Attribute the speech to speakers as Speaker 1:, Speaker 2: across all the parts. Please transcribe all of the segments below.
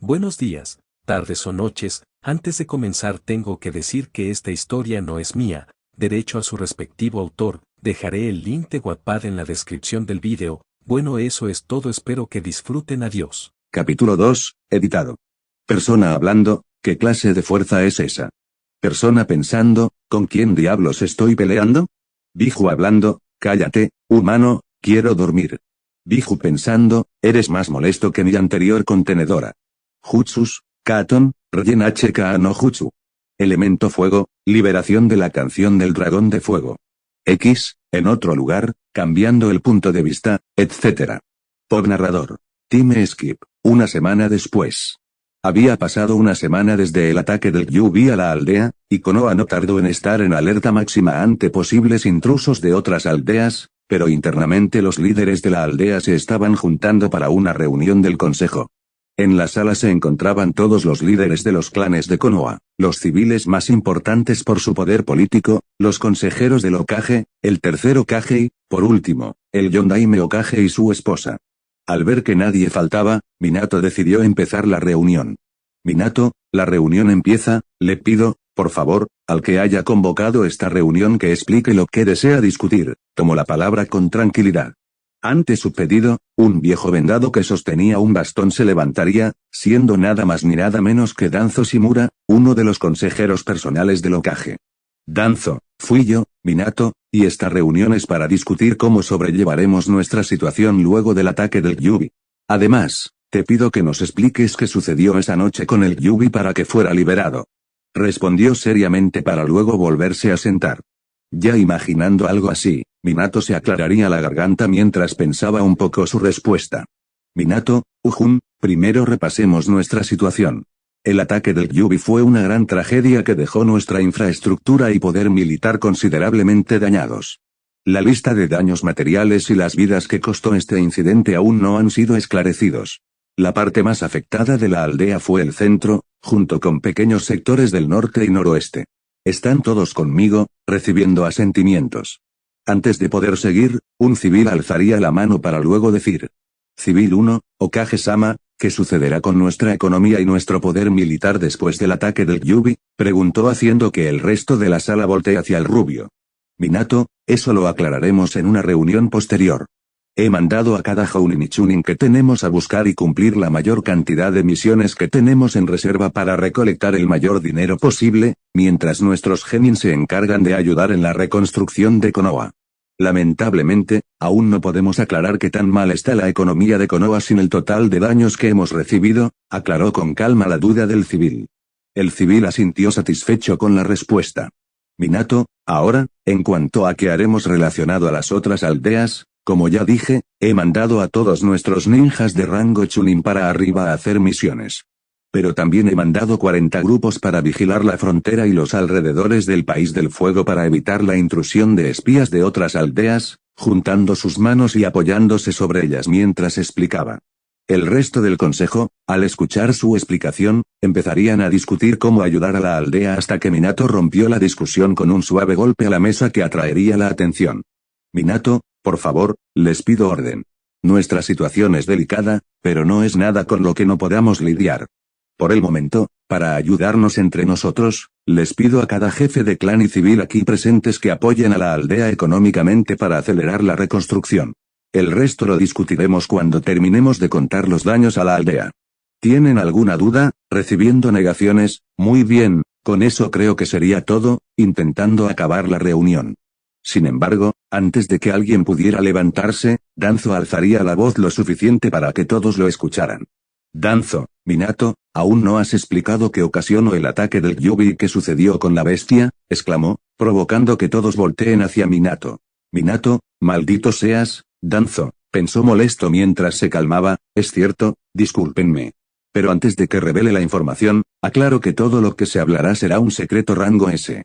Speaker 1: Buenos días, tardes o noches. Antes de comenzar tengo que decir que esta historia no es mía, derecho a su respectivo autor. Dejaré el link de Wattpad en la descripción del vídeo. Bueno, eso es todo, espero que disfruten. Adiós.
Speaker 2: Capítulo 2, editado. Persona hablando, ¿qué clase de fuerza es esa? Persona pensando, ¿con quién diablos estoy peleando? Biju hablando, cállate, humano, quiero dormir. Biju pensando, eres más molesto que mi anterior contenedora. Jutsus, Katon, Ryen HK no Jutsu. Elemento fuego, liberación de la canción del dragón de fuego. X, en otro lugar, cambiando el punto de vista, etc. Pop narrador. Time Skip, una semana después. Había pasado una semana desde el ataque del Yubi a la aldea, y Konoha no tardó en estar en alerta máxima ante posibles intrusos de otras aldeas, pero internamente los líderes de la aldea se estaban juntando para una reunión del consejo. En la sala se encontraban todos los líderes de los clanes de Konoha, los civiles más importantes por su poder político, los consejeros del Hokage, el tercer Hokage y, por último, el Yondaime Hokage y su esposa. Al ver que nadie faltaba, Minato decidió empezar la reunión. Minato, la reunión empieza, le pido, por favor, al que haya convocado esta reunión que explique lo que desea discutir. Tomó la palabra con tranquilidad. Ante su pedido, un viejo vendado que sostenía un bastón se levantaría, siendo nada más ni nada menos que Danzo Shimura, uno de los consejeros personales del Hokage. Danzo, fui yo, Minato, y esta reunión es para discutir cómo sobrellevaremos nuestra situación luego del ataque del Yubi. Además, te pido que nos expliques qué sucedió esa noche con el Yubi para que fuera liberado. Respondió seriamente para luego volverse a sentar. Ya imaginando algo así, Minato se aclararía la garganta mientras pensaba un poco su respuesta. Minato, primero repasemos nuestra situación. El ataque del Yubi fue una gran tragedia que dejó nuestra infraestructura y poder militar considerablemente dañados. La lista de daños materiales y las vidas que costó este incidente aún no han sido esclarecidos. La parte más afectada de la aldea fue el centro, junto con pequeños sectores del norte y noroeste. Están todos conmigo, recibiendo asentimientos. Antes de poder seguir, un civil alzaría la mano para luego decir: Civil 1, Hokage-sama, ¿qué sucederá con nuestra economía y nuestro poder militar después del ataque del Yubi? Preguntó haciendo que el resto de la sala voltee hacia el rubio. Minato, eso lo aclararemos en una reunión posterior. He mandado a cada Jounin y Chunin que tenemos a buscar y cumplir la mayor cantidad de misiones que tenemos en reserva para recolectar el mayor dinero posible, mientras nuestros genin se encargan de ayudar en la reconstrucción de Konoha. Lamentablemente, aún no podemos aclarar qué tan mal está la economía de Konoha sin el total de daños que hemos recibido, aclaró con calma la duda del civil. El civil asintió satisfecho con la respuesta. Minato, ahora, en cuanto a qué haremos relacionado a las otras aldeas, como ya dije, he mandado a todos nuestros ninjas de rango Chunin para arriba a hacer misiones. Pero también he mandado 40 grupos para vigilar la frontera y los alrededores del País del Fuego para evitar la intrusión de espías de otras aldeas, juntando sus manos y apoyándose sobre ellas mientras explicaba. El resto del consejo, al escuchar su explicación, empezarían a discutir cómo ayudar a la aldea hasta que Minato rompió la discusión con un suave golpe a la mesa que atraería la atención. Minato, por favor, les pido orden. Nuestra situación es delicada, pero no es nada con lo que no podamos lidiar. Por el momento, para ayudarnos entre nosotros, les pido a cada jefe de clan y civil aquí presentes que apoyen a la aldea económicamente para acelerar la reconstrucción. El resto lo discutiremos cuando terminemos de contar los daños a la aldea. ¿Tienen alguna duda? Recibiendo negaciones, muy bien, con eso creo que sería todo, intentando acabar la reunión. Sin embargo, antes de que alguien pudiera levantarse, Danzo alzaría la voz lo suficiente para que todos lo escucharan. Danzo, Minato, ¿aún no has explicado qué ocasionó el ataque del Yubi y qué sucedió con la bestia? Exclamó, provocando que todos volteen hacia Minato. Minato, maldito seas, Danzo, pensó molesto mientras se calmaba, es cierto, discúlpenme. Pero antes de que revele la información, aclaro que todo lo que se hablará será un secreto rango S.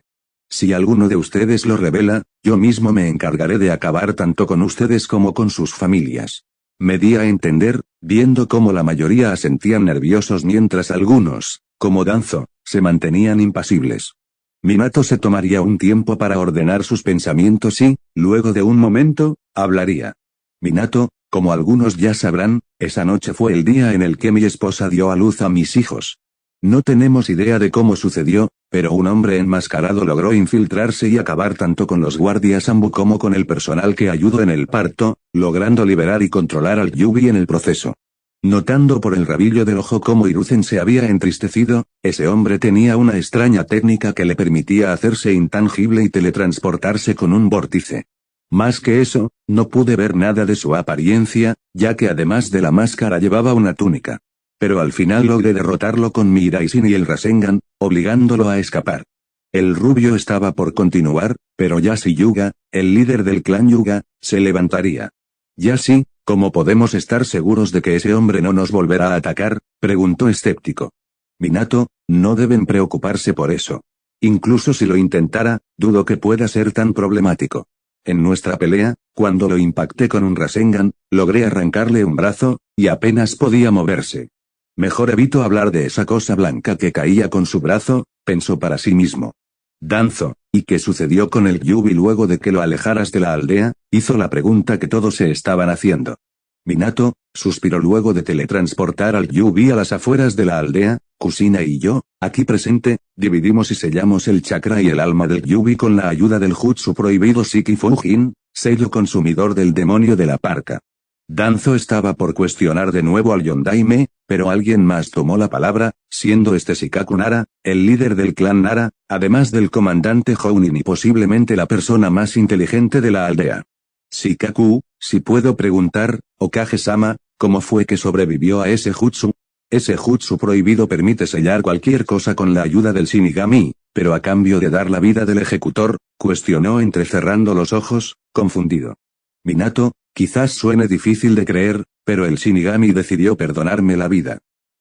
Speaker 2: Si alguno de ustedes lo revela, yo mismo me encargaré de acabar tanto con ustedes como con sus familias. Me di a entender, viendo cómo la mayoría asentían nerviosos mientras algunos, como Danzo, se mantenían impasibles. Minato se tomaría un tiempo para ordenar sus pensamientos y, luego de un momento, hablaría. Minato, Como algunos ya sabrán, esa noche fue el día en el que mi esposa dio a luz a mis hijos. No tenemos idea de cómo sucedió, pero un hombre enmascarado logró infiltrarse y acabar tanto con los guardias Ambu como con el personal que ayudó en el parto, logrando liberar y controlar al Yubi en el proceso. Notando por el rabillo del ojo cómo Hiruzen se había entristecido, ese hombre tenía una extraña técnica que le permitía hacerse intangible y teletransportarse con un vórtice. Más que eso, no pude ver nada de su apariencia, ya que además de la máscara llevaba una túnica. Pero al final logré derrotarlo con mi Iraisen y el Rasengan, obligándolo a escapar. El rubio estaba por continuar, pero Yasi Yuga, el líder del clan Yuga, se levantaría. Yasi, ¿cómo podemos estar seguros de que ese hombre no nos volverá a atacar?, preguntó escéptico. Minato, no deben preocuparse por eso. Incluso si lo intentara, dudo que pueda ser tan problemático. En nuestra pelea, cuando lo impacté con un Rasengan, logré arrancarle un brazo, y apenas podía moverse. Mejor evito hablar de esa cosa blanca que caía con su brazo, pensó para sí mismo. Danzo, ¿y qué sucedió con el Yubi luego de que lo alejaras de la aldea?, hizo la pregunta que todos se estaban haciendo. Minato, suspiró luego de teletransportar al Yubi a las afueras de la aldea. Kusina y yo, aquí presente, dividimos y sellamos el chakra y el alma del Yubi con la ayuda del jutsu prohibido Shiki Fujin, sello consumidor del demonio de la parca. Danzo estaba por cuestionar de nuevo al Yondaime, pero alguien más tomó la palabra, siendo este Shikaku Nara, el líder del clan Nara, además del comandante Jounin y posiblemente la persona más inteligente de la aldea. Shikaku, si puedo preguntar, Okage-sama, ¿cómo fue que sobrevivió a ese jutsu? Ese jutsu prohibido permite sellar cualquier cosa con la ayuda del Shinigami, pero a cambio de dar la vida del ejecutor, cuestionó entrecerrando los ojos, confundido. Minato, quizás suene difícil de creer, pero el Shinigami decidió perdonarme la vida.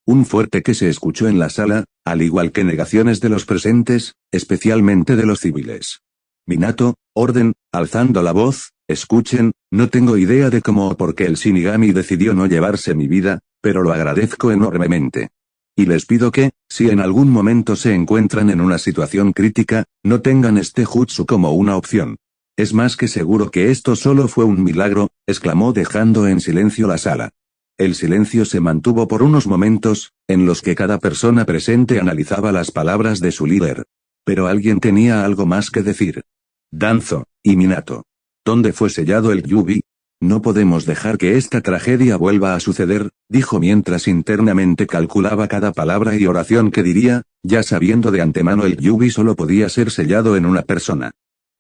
Speaker 2: Un fuerte que se escuchó en la sala, al igual que negaciones de los presentes, especialmente de los civiles. Minato, orden, alzando la voz, escuchen, no tengo idea de cómo o por qué el Shinigami decidió no llevarse mi vida, pero lo agradezco enormemente. Y les pido que, si en algún momento se encuentran en una situación crítica, no tengan este jutsu como una opción. Es más que seguro que esto solo fue un milagro, exclamó dejando en silencio la sala. El silencio se mantuvo por unos momentos, en los que cada persona presente analizaba las palabras de su líder. Pero alguien tenía algo más que decir. Danzo, y Minato. ¿Dónde fue sellado el Yubi? No podemos dejar que esta tragedia vuelva a suceder, dijo mientras internamente calculaba cada palabra y oración que diría, ya sabiendo de antemano el Yubi solo podía ser sellado en una persona.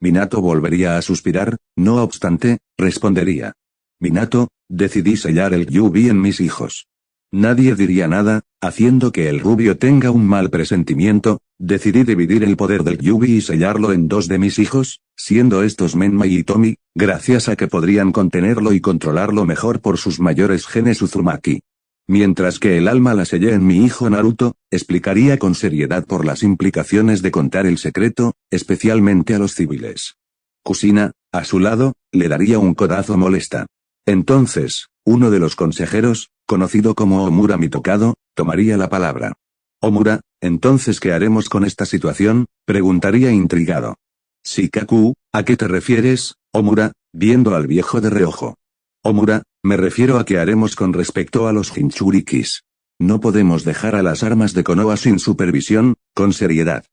Speaker 2: Minato volvería a suspirar, no obstante, respondería. Minato, decidí sellar el Yubi en mis hijos. Nadie diría nada, haciendo que el rubio tenga un mal presentimiento, decidí dividir el poder del Yubi y sellarlo en 2 de mis hijos, siendo estos Menma y Tomi, gracias a que podrían contenerlo y controlarlo mejor por sus mayores genes Uzumaki. Mientras que el alma la sellé en mi hijo Naruto, explicaría con seriedad por las implicaciones de contar el secreto, especialmente a los civiles. Kusina, a su lado, le daría un codazo molesta. Entonces, uno de los consejeros, conocido como Omura Mitokado, tomaría la palabra. Omura, entonces ¿qué haremos con esta situación?, preguntaría intrigado. Shikaku, ¿a qué te refieres, Omura?, viendo al viejo de reojo. Omura, me refiero a qué haremos con respecto a los Jinchurikis. No podemos dejar a las armas de Konoha sin supervisión, con seriedad.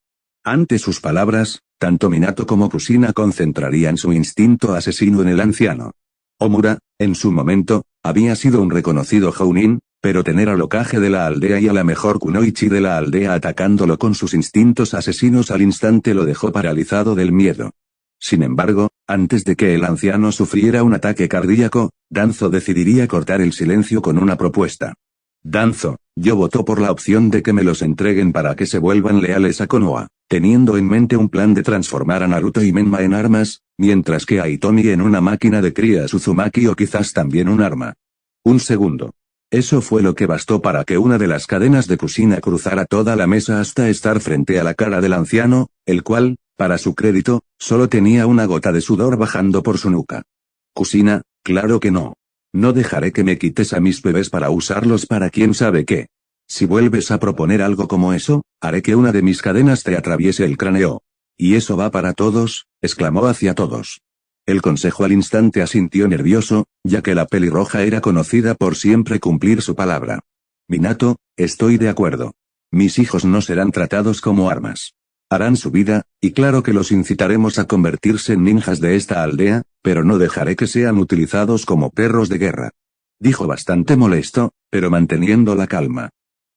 Speaker 2: Ante sus palabras, tanto Minato como Kusina concentrarían su instinto asesino en el anciano. Omura, en su momento, había sido un reconocido Jounin, pero tener al Hokage de la aldea y a la mejor kunoichi de la aldea atacándolo con sus instintos asesinos al instante lo dejó paralizado del miedo. Sin embargo, antes de que el anciano sufriera un ataque cardíaco, Danzo decidiría cortar el silencio con una propuesta. Danzo, yo voto por la opción de que me los entreguen para que se vuelvan leales a Konoha, teniendo en mente un plan de transformar a Naruto y Menma en armas, mientras que a Hitomi en una máquina de crías Uzumaki o quizás también un arma. Un segundo. Eso fue lo que bastó para que una de las cadenas de Kusina cruzara toda la mesa hasta estar frente a la cara del anciano, el cual, para su crédito, solo tenía una gota de sudor bajando por su nuca. Kusina, claro que no. No dejaré que me quites a mis bebés para usarlos para quién sabe qué. Si vuelves a proponer algo como eso, haré que una de mis cadenas te atraviese el cráneo. Y eso va para todos, exclamó hacia todos. El consejo al instante asintió nervioso, ya que la pelirroja era conocida por siempre cumplir su palabra. Minato, estoy de acuerdo. Mis hijos no serán tratados como armas. Harán su vida, y claro que los incitaremos a convertirse en ninjas de esta aldea, pero no dejaré que sean utilizados como perros de guerra. Dijo bastante molesto, pero manteniendo la calma.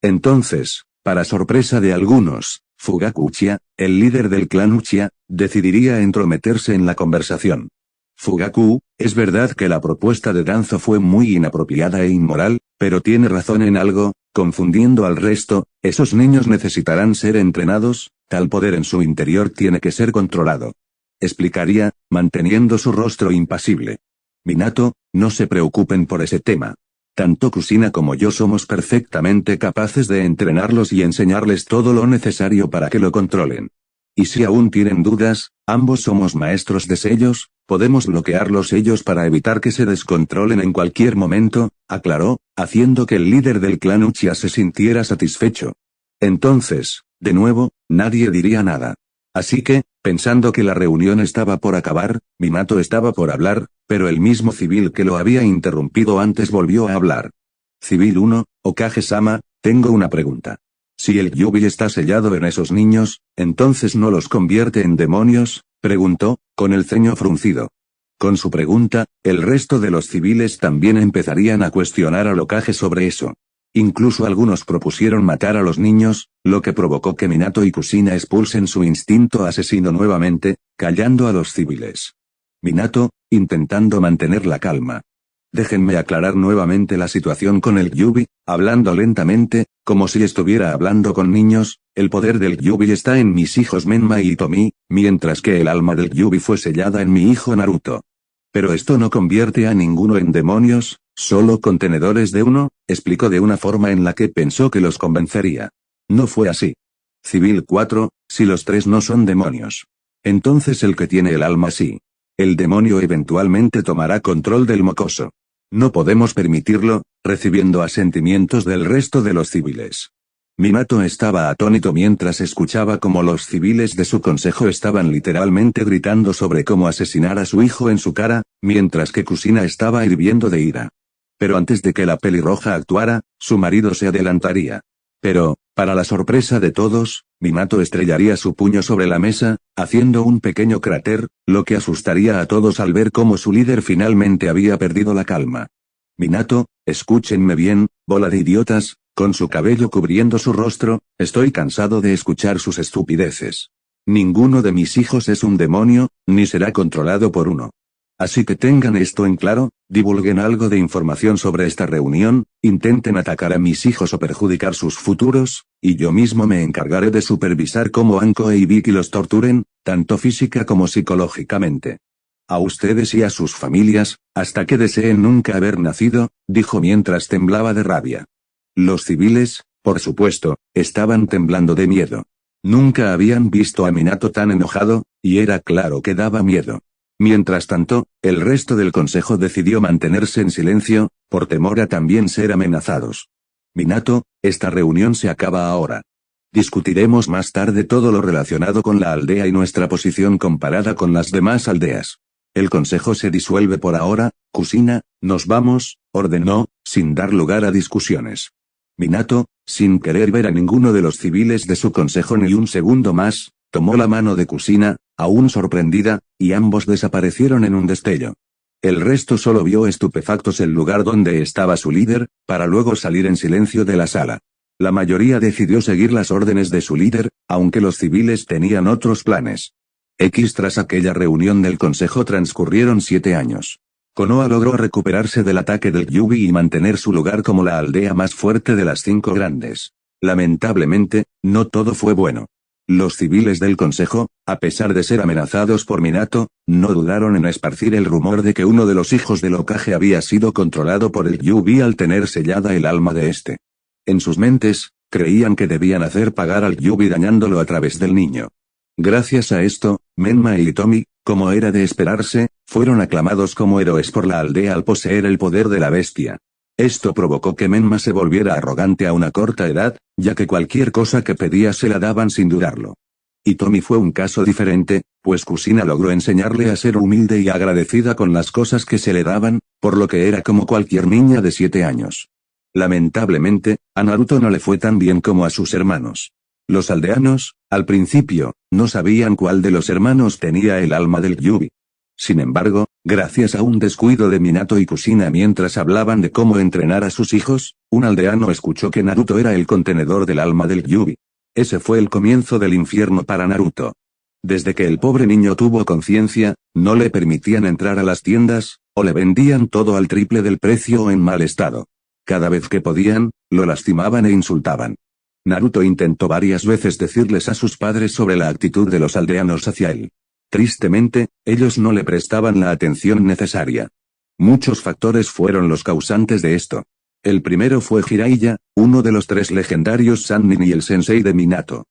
Speaker 2: Entonces, para sorpresa de algunos, Fugaku Uchiha, el líder del clan Uchiha, decidiría entrometerse en la conversación. Fugaku, es verdad que la propuesta de Danzo fue muy inapropiada e inmoral, pero tiene razón en algo, confundiendo al resto, esos niños necesitarán ser entrenados, tal poder en su interior tiene que ser controlado. Explicaría, manteniendo su rostro impasible. Minato, no se preocupen por ese tema. Tanto Kusina como yo somos perfectamente capaces de entrenarlos y enseñarles todo lo necesario para que lo controlen. Y si aún tienen dudas, ambos somos maestros de sellos, podemos bloquear los sellos para evitar que se descontrolen en cualquier momento, aclaró, haciendo que el líder del clan Uchiha se sintiera satisfecho. Entonces, de nuevo, nadie diría nada. Así que, pensando que la reunión estaba por acabar, Minato estaba por hablar, pero el mismo civil que lo había interrumpido antes volvió a hablar. Civil 1, Okage-sama, tengo una pregunta. Si el Yubi está sellado en esos niños, ¿entonces no los convierte en demonios?, preguntó, con el ceño fruncido. Con su pregunta, el resto de los civiles también empezarían a cuestionar al Hokage sobre eso. Incluso algunos propusieron matar a los niños, lo que provocó que Minato y Kusina expulsen su instinto asesino nuevamente, callando a los civiles. Minato, intentando mantener la calma. Déjenme aclarar nuevamente la situación con el Yubi, hablando lentamente, como si estuviera hablando con niños, el poder del Yubi está en mis hijos Menma y Hitomi, mientras que el alma del Yubi fue sellada en mi hijo Naruto. Pero esto no convierte a ninguno en demonios, solo contenedores de uno, explicó de una forma en la que pensó que los convencería. No fue así. Civil 4, si los tres no son demonios. Entonces el que tiene el alma sí. El demonio eventualmente tomará control del mocoso. No podemos permitirlo, recibiendo asentimientos del resto de los civiles. Minato estaba atónito mientras escuchaba cómo los civiles de su consejo estaban literalmente gritando sobre cómo asesinar a su hijo en su cara, mientras que Kusina estaba hirviendo de ira. Pero antes de que la pelirroja actuara, su marido se adelantaría. Pero, para la sorpresa de todos, Minato estrellaría su puño sobre la mesa, haciendo un pequeño cráter, lo que asustaría a todos al ver cómo su líder finalmente había perdido la calma. Minato, escúchenme bien, bola de idiotas, con su cabello cubriendo su rostro, estoy cansado de escuchar sus estupideces. Ninguno de mis hijos es un demonio, ni será controlado por uno. Así que tengan esto en claro, divulguen algo de información sobre esta reunión, intenten atacar a mis hijos o perjudicar sus futuros, y yo mismo me encargaré de supervisar cómo Anko e Ibiki los torturen, tanto física como psicológicamente. A ustedes y a sus familias, hasta que deseen nunca haber nacido, dijo mientras temblaba de rabia. Los civiles, por supuesto, estaban temblando de miedo. Nunca habían visto a Minato tan enojado, y era claro que daba miedo. Mientras tanto, el resto del consejo decidió mantenerse en silencio, por temor a también ser amenazados. Minato, esta reunión se acaba ahora. Discutiremos más tarde todo lo relacionado con la aldea y nuestra posición comparada con las demás aldeas. El consejo se disuelve por ahora, Kusina, nos vamos, ordenó, sin dar lugar a discusiones. Minato, sin querer ver a ninguno de los civiles de su consejo ni un segundo más, tomó la mano de Kusina, aún sorprendida, y ambos desaparecieron en un destello. El resto solo vio estupefactos el lugar donde estaba su líder, para luego salir en silencio de la sala. La mayoría decidió seguir las órdenes de su líder, aunque los civiles tenían otros planes. Tras aquella reunión del consejo transcurrieron 7 años. Konoha logró recuperarse del ataque del Yubi y mantener su lugar como la aldea más fuerte de las 5 grandes. Lamentablemente, no todo fue bueno. Los civiles del consejo, a pesar de ser amenazados por Minato, no dudaron en esparcir el rumor de que uno de los hijos del Hokage había sido controlado por el Yubi al tener sellada el alma de este. En sus mentes, creían que debían hacer pagar al Yubi dañándolo a través del niño. Gracias a esto, Menma y Hitomi, como era de esperarse, fueron aclamados como héroes por la aldea al poseer el poder de la bestia. Esto provocó que Menma se volviera arrogante a una corta edad, ya que cualquier cosa que pedía se la daban sin dudarlo. Hitomi fue un caso diferente, pues Kusina logró enseñarle a ser humilde y agradecida con las cosas que se le daban, por lo que era como cualquier niña de 7 años. Lamentablemente, a Naruto no le fue tan bien como a sus hermanos. Los aldeanos, al principio, no sabían cuál de los hermanos tenía el alma del Kyuubi. Sin embargo, gracias a un descuido de Minato y Kusina mientras hablaban de cómo entrenar a sus hijos, un aldeano escuchó que Naruto era el contenedor del alma del Kyuubi. Ese fue el comienzo del infierno para Naruto. Desde que el pobre niño tuvo conciencia, no le permitían entrar a las tiendas, o le vendían todo al triple del precio o en mal estado. Cada vez que podían, lo lastimaban e insultaban. Naruto intentó varias veces decirles a sus padres sobre la actitud de los aldeanos hacia él. Tristemente, ellos no le prestaban la atención necesaria. Muchos factores fueron los causantes de esto. El primero fue Jiraiya, uno de los 3 legendarios Sannin y el sensei de Minato.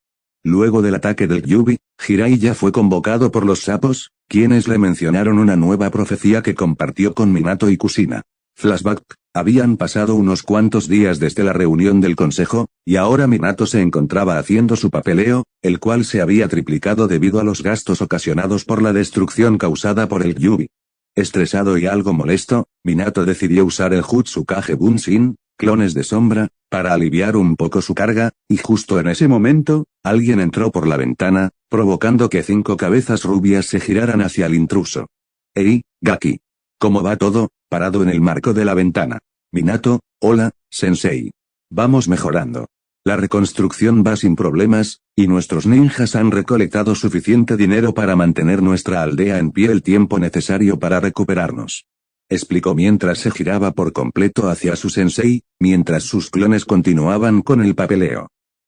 Speaker 2: Luego del ataque del Kyuubi, Jiraiya fue convocado por los sapos, quienes le mencionaron una nueva profecía que compartió con Minato y Kusina. Flashback, habían pasado unos cuantos días desde la reunión del consejo, y ahora Minato se encontraba haciendo su papeleo, el cual se había triplicado debido a los gastos ocasionados por la destrucción causada por el Kyuubi. Estresado y algo molesto, Minato decidió usar el Jutsu Kage Bunshin, clones de sombra, para aliviar un poco su carga, y justo en ese momento, alguien entró por la ventana, provocando que 5 cabezas rubias se giraran hacia el intruso. «Hey, Gaki. ¿Cómo va todo?», parado en el marco de la ventana. «Minato, hola, sensei. Vamos mejorando. La reconstrucción va sin problemas, y nuestros ninjas han recolectado suficiente dinero para mantener nuestra aldea en pie el tiempo necesario para recuperarnos», explicó mientras se giraba por completo hacia su sensei, mientras sus clones continuaban con el papeleo.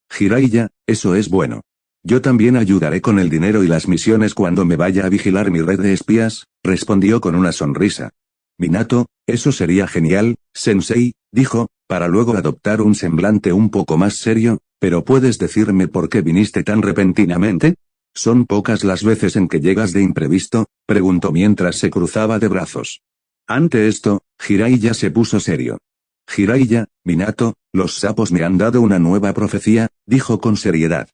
Speaker 2: «Jiraiya, eso es bueno. Yo también ayudaré con el dinero y las misiones cuando me vaya a vigilar mi red de espías», respondió con una sonrisa. «Minato, eso sería genial, sensei», dijo, para luego adoptar un semblante un poco más serio, «pero ¿puedes decirme por qué viniste tan repentinamente? ¿Son pocas las veces en que llegas de imprevisto?», preguntó mientras se cruzaba de brazos. Ante esto, Jiraiya se puso serio. «Jiraiya, Minato, los sapos me han dado una nueva profecía», dijo con seriedad.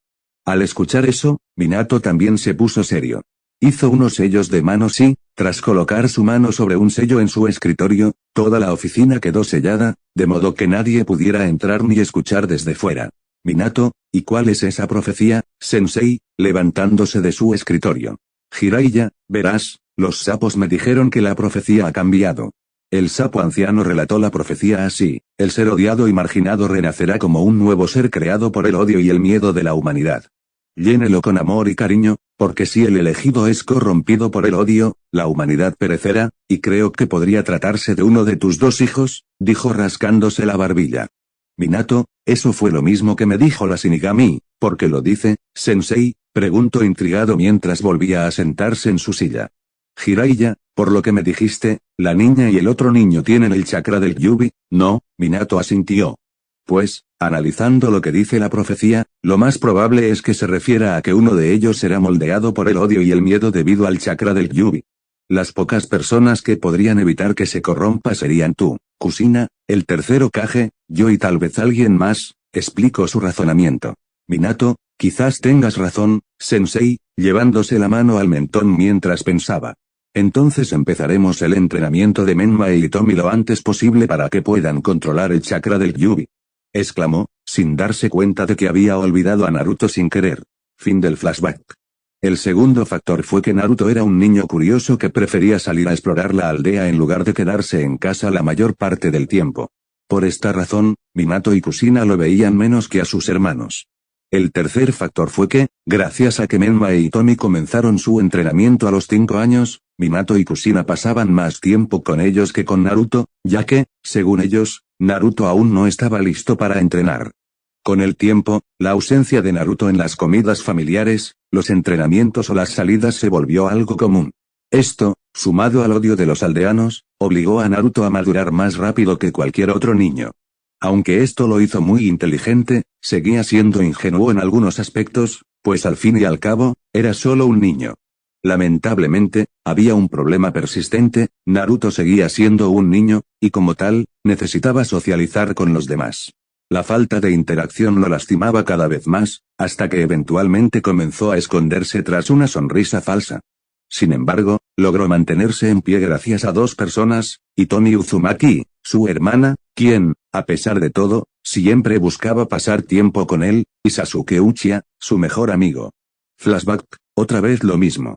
Speaker 2: Al escuchar eso, Minato también se puso serio. Hizo unos sellos de manos y, tras colocar su mano sobre un sello en su escritorio, toda la oficina quedó sellada, de modo que nadie pudiera entrar ni escuchar desde fuera. «Minato, ¿y cuál es esa profecía, sensei?», levantándose de su escritorio. «Jiraiya, verás, los sapos me dijeron que la profecía ha cambiado». El sapo anciano relató la profecía así: «El ser odiado y marginado renacerá como un nuevo ser creado por el odio y el miedo de la humanidad. Llénelo con amor y cariño, porque si el elegido es corrompido por el odio, la humanidad perecerá, y creo que podría tratarse de uno de tus 2 hijos», dijo rascándose la barbilla. «Minato, eso fue lo mismo que me dijo la Shinigami, ¿por qué lo dice, sensei?», preguntó intrigado mientras volvía a sentarse en su silla. «Jiraiya, por lo que me dijiste, la niña y el otro niño tienen el chakra del Kyuubi, ¿no?», Minato asintió. «Pues, analizando lo que dice la profecía, lo más probable es que se refiera a que uno de ellos será moldeado por el odio y el miedo debido al chakra del Kyuubi. Las pocas personas que podrían evitar que se corrompa serían tú, Kusina, el tercero Kage, yo y tal vez alguien más», explicó su razonamiento. «Minato, quizás tengas razón, sensei», llevándose la mano al mentón mientras pensaba. «Entonces empezaremos el entrenamiento de Menma y Tomi lo antes posible para que puedan controlar el chakra del Kyuubi», exclamó, sin darse cuenta de que había olvidado a Naruto sin querer. Fin del flashback. El segundo factor fue que Naruto era un niño curioso que prefería salir a explorar la aldea en lugar de quedarse en casa la mayor parte del tiempo. Por esta razón, Minato y Kusina lo veían menos que a sus hermanos. El tercer factor fue que, gracias a que Menma y Tomi comenzaron su entrenamiento a los 5 años, Minato y Kusina pasaban más tiempo con ellos que con Naruto, ya que, según ellos, Naruto aún no estaba listo para entrenar. Con el tiempo, la ausencia de Naruto en las comidas familiares, los entrenamientos o las salidas se volvió algo común. Esto, sumado al odio de los aldeanos, obligó a Naruto a madurar más rápido que cualquier otro niño. Aunque esto lo hizo muy inteligente, seguía siendo ingenuo en algunos aspectos, pues al fin y al cabo, era solo un niño. Lamentablemente, había un problema persistente: Naruto seguía siendo un niño, y como tal, necesitaba socializar con los demás. La falta de interacción lo lastimaba cada vez más, hasta que eventualmente comenzó a esconderse tras una sonrisa falsa. Sin embargo, logró mantenerse en pie gracias a dos personas, Hitomi Uzumaki, su hermana, quien, a pesar de todo, siempre buscaba pasar tiempo con él, y Sasuke Uchiha, su mejor amigo. Flashback, otra vez lo mismo.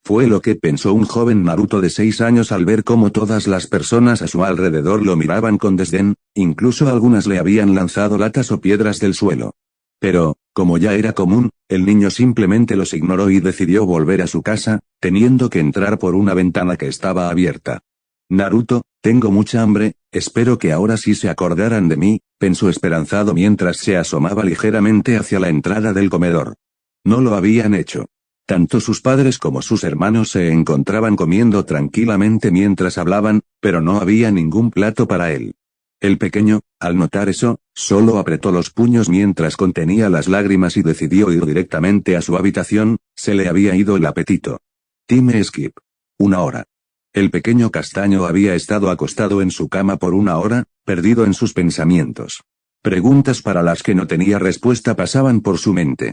Speaker 2: Fue lo que pensó un joven Naruto de 6 años al ver cómo todas las personas a su alrededor lo miraban con desdén, incluso algunas le habían lanzado latas o piedras del suelo. Pero, como ya era común, el niño simplemente los ignoró y decidió volver a su casa, teniendo que entrar por una ventana que estaba abierta. Naruto, tengo mucha hambre, espero que ahora sí se acordaran de mí, pensó esperanzado mientras se asomaba ligeramente hacia la entrada del comedor. No lo habían hecho. Tanto sus padres como sus hermanos se encontraban comiendo tranquilamente mientras hablaban, pero no había ningún plato para él. El pequeño, al notar eso, solo apretó los puños mientras contenía las lágrimas y decidió ir directamente a su habitación, se le había ido el apetito. Time skip. 1 hora. El pequeño castaño había estado acostado en su cama por 1 hora, perdido en sus pensamientos. Preguntas para las que no tenía respuesta pasaban por su mente.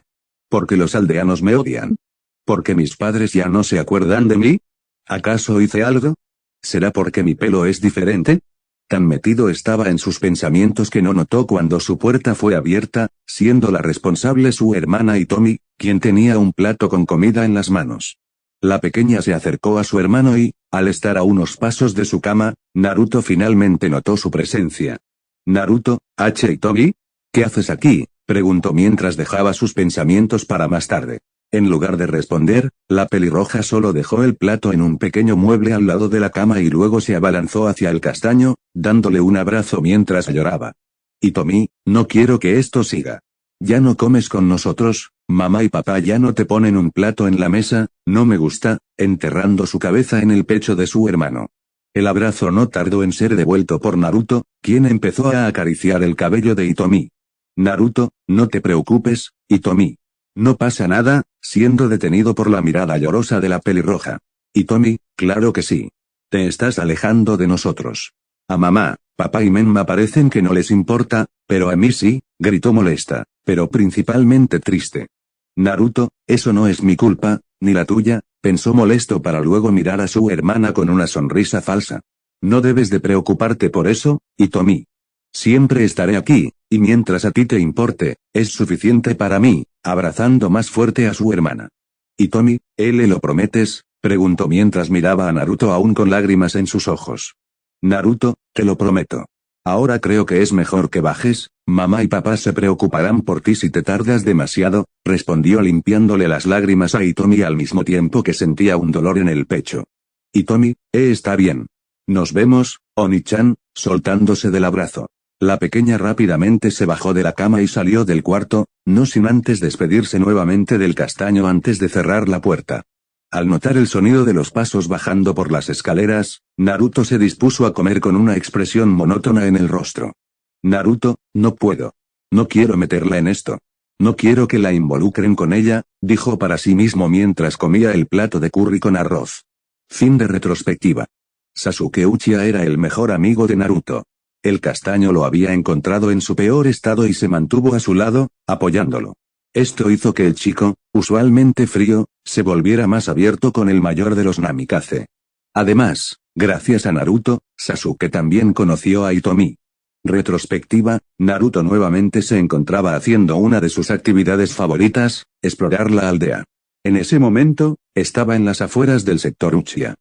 Speaker 2: ¿Por qué los aldeanos me odian? ¿Por qué mis padres ya no se acuerdan de mí? ¿Acaso hice algo? ¿Será porque mi pelo es diferente? Tan metido estaba en sus pensamientos que no notó cuando su puerta fue abierta, siendo la responsable su hermana Hitomi, quien tenía un plato con comida en las manos. La pequeña se acercó a su hermano y, al estar a unos pasos de su cama, Naruto finalmente notó su presencia. «Naruto, Hitomi? ¿Qué haces aquí?», preguntó mientras dejaba sus pensamientos para más tarde. En lugar de responder, la pelirroja solo dejó el plato en un pequeño mueble al lado de la cama y luego se abalanzó hacia el castaño, dándole un abrazo mientras lloraba. «Hitomi, no quiero que esto siga. Ya no comes con nosotros, mamá y papá ya no te ponen un plato en la mesa, no me gusta», enterrando su cabeza en el pecho de su hermano. El abrazo no tardó en ser devuelto por Naruto, quien empezó a acariciar el cabello de Hitomi. «Naruto, no te preocupes, Hitomi. No pasa nada», siendo detenido por la mirada llorosa de la pelirroja. «Hitomi, claro que sí. Te estás alejando de nosotros. A mamá, papá y Menma parecen que no les importa, pero a mí sí», gritó molesta, pero principalmente triste. «Naruto, eso no es mi culpa, ni la tuya», pensó molesto para luego mirar a su hermana con una sonrisa falsa. «No debes de preocuparte por eso, Hitomi. Siempre estaré aquí, y mientras a ti te importe, es suficiente para mí», abrazando más fuerte a su hermana. «Hitomi, ¿le lo prometes?», preguntó mientras miraba a Naruto aún con lágrimas en sus ojos. «Naruto, te lo prometo. Ahora creo que es mejor que bajes, mamá y papá se preocuparán por ti si te tardas demasiado», respondió limpiándole las lágrimas a Hitomi al mismo tiempo que sentía un dolor en el pecho. «Hitomi, está bien. Nos vemos, Oni-chan», soltándose del abrazo. La pequeña rápidamente se bajó de la cama y salió del cuarto, no sin antes despedirse nuevamente del castaño antes de cerrar la puerta. Al notar el sonido de los pasos bajando por las escaleras, Naruto se dispuso a comer con una expresión monótona en el rostro. «Naruto, no puedo. No quiero meterla en esto. No quiero que la involucren con ella», dijo para sí mismo mientras comía el plato de curry con arroz. Fin de retrospectiva. Sasuke Uchiha era el mejor amigo de Naruto. El castaño lo había encontrado en su peor estado y se mantuvo a su lado, apoyándolo. Esto hizo que el chico, usualmente frío, se volviera más abierto con el mayor de los Namikaze. Además, gracias a Naruto, Sasuke también conoció a Hitomi. Retrospectiva, Naruto nuevamente se encontraba haciendo una de sus actividades favoritas, explorar la aldea. En ese momento, estaba en las afueras del sector Uchiha.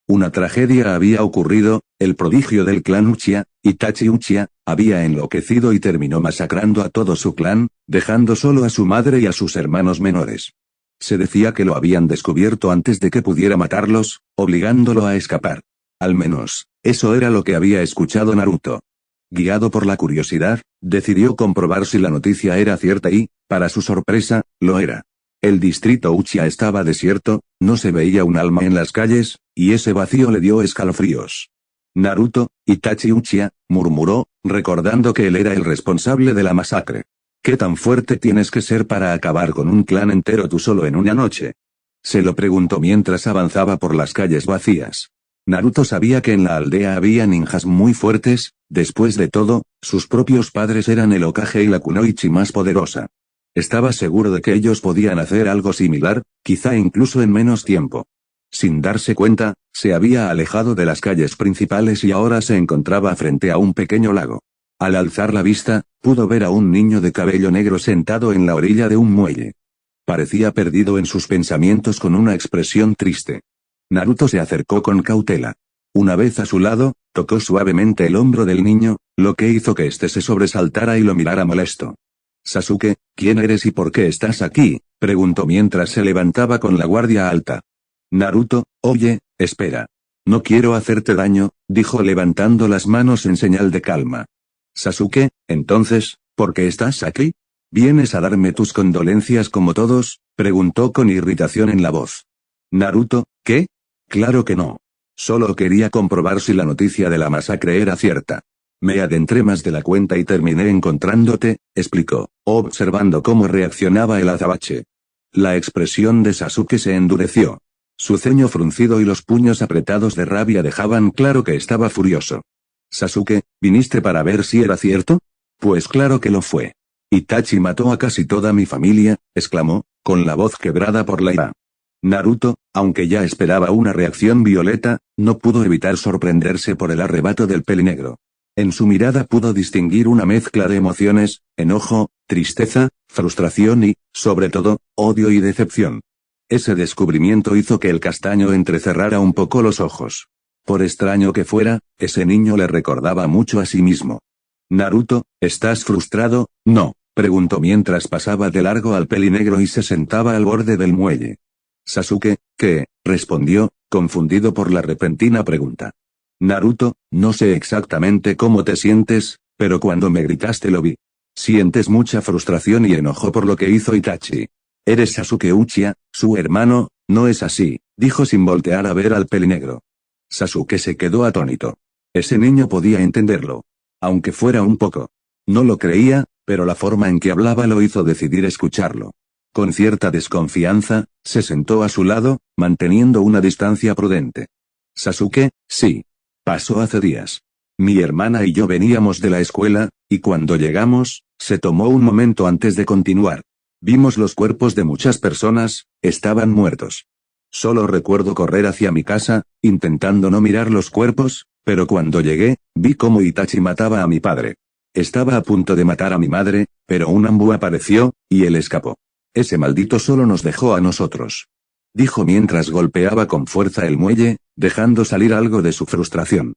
Speaker 2: Una tragedia había ocurrido, el prodigio del clan Uchiha, Itachi Uchiha, había enloquecido y terminó masacrando a todo su clan, dejando solo a su madre y a sus hermanos menores. Se decía que lo habían descubierto antes de que pudiera matarlos, obligándolo a escapar. Al menos, eso era lo que había escuchado Naruto. Guiado por la curiosidad, decidió comprobar si la noticia era cierta y, para su sorpresa, lo era. El distrito Uchiha estaba desierto, no se veía un alma en las calles, y ese vacío le dio escalofríos. «Naruto, Itachi Uchiha», murmuró, recordando que él era el responsable de la masacre. «¿Qué tan fuerte tienes que ser para acabar con un clan entero tú solo en una noche?», se lo preguntó mientras avanzaba por las calles vacías. Naruto sabía que en la aldea había ninjas muy fuertes, después de todo, sus propios padres eran el Hokage y la Kunoichi más poderosa. Estaba seguro de que ellos podían hacer algo similar, quizá incluso en menos tiempo. Sin darse cuenta, se había alejado de las calles principales y ahora se encontraba frente a un pequeño lago. Al alzar la vista, pudo ver a un niño de cabello negro sentado en la orilla de un muelle. Parecía perdido en sus pensamientos con una expresión triste. Naruto se acercó con cautela. Una vez a su lado, tocó suavemente el hombro del niño, lo que hizo que éste se sobresaltara y lo mirara molesto. Sasuke, ¿quién eres y por qué estás aquí?, preguntó mientras se levantaba con la guardia alta. Naruto, oye, espera. No quiero hacerte daño, dijo levantando las manos en señal de calma. Sasuke, entonces, ¿por qué estás aquí? ¿Vienes a darme tus condolencias como todos?, preguntó con irritación en la voz. Naruto, ¿qué? Claro que no. Solo quería comprobar si la noticia de la masacre era cierta. Me adentré más de la cuenta y terminé encontrándote, explicó, observando cómo reaccionaba el azabache. La expresión de Sasuke se endureció. Su ceño fruncido y los puños apretados de rabia dejaban claro que estaba furioso. Sasuke, ¿viniste para ver si era cierto? Pues claro que lo fue. Itachi mató a casi toda mi familia, exclamó, con la voz quebrada por la ira. Naruto, aunque ya esperaba una reacción violeta, no pudo evitar sorprenderse por el arrebato del pelinegro. En su mirada pudo distinguir una mezcla de emociones, enojo, tristeza, frustración y, sobre todo, odio y decepción. Ese descubrimiento hizo que el castaño entrecerrara un poco los ojos. Por extraño que fuera, ese niño le recordaba mucho a sí mismo. Naruto, ¿estás frustrado? No, preguntó mientras pasaba de largo al pelinegro y se sentaba al borde del muelle. Sasuke, ¿qué?, respondió, confundido por la repentina pregunta. Naruto, no sé exactamente cómo te sientes, pero cuando me gritaste lo vi. Sientes mucha frustración y enojo por lo que hizo Itachi. Eres Sasuke Uchiha, su hermano, no es así, dijo sin voltear a ver al pelinegro. Sasuke se quedó atónito. Ese niño podía entenderlo. Aunque fuera un poco. No lo creía, pero la forma en que hablaba lo hizo decidir escucharlo. Con cierta desconfianza, se sentó a su lado, manteniendo una distancia prudente. Sasuke, sí. Pasó hace días. Mi hermana y yo veníamos de la escuela, y cuando llegamos, se tomó un momento antes de continuar. Vimos los cuerpos de muchas personas, estaban muertos. Solo recuerdo correr hacia mi casa, intentando no mirar los cuerpos, pero cuando llegué, vi cómo Itachi mataba a mi padre. Estaba a punto de matar a mi madre, pero un Ambu apareció, y él escapó. Ese maldito solo nos dejó a nosotros. Dijo mientras golpeaba con fuerza el muelle, dejando salir algo de su frustración.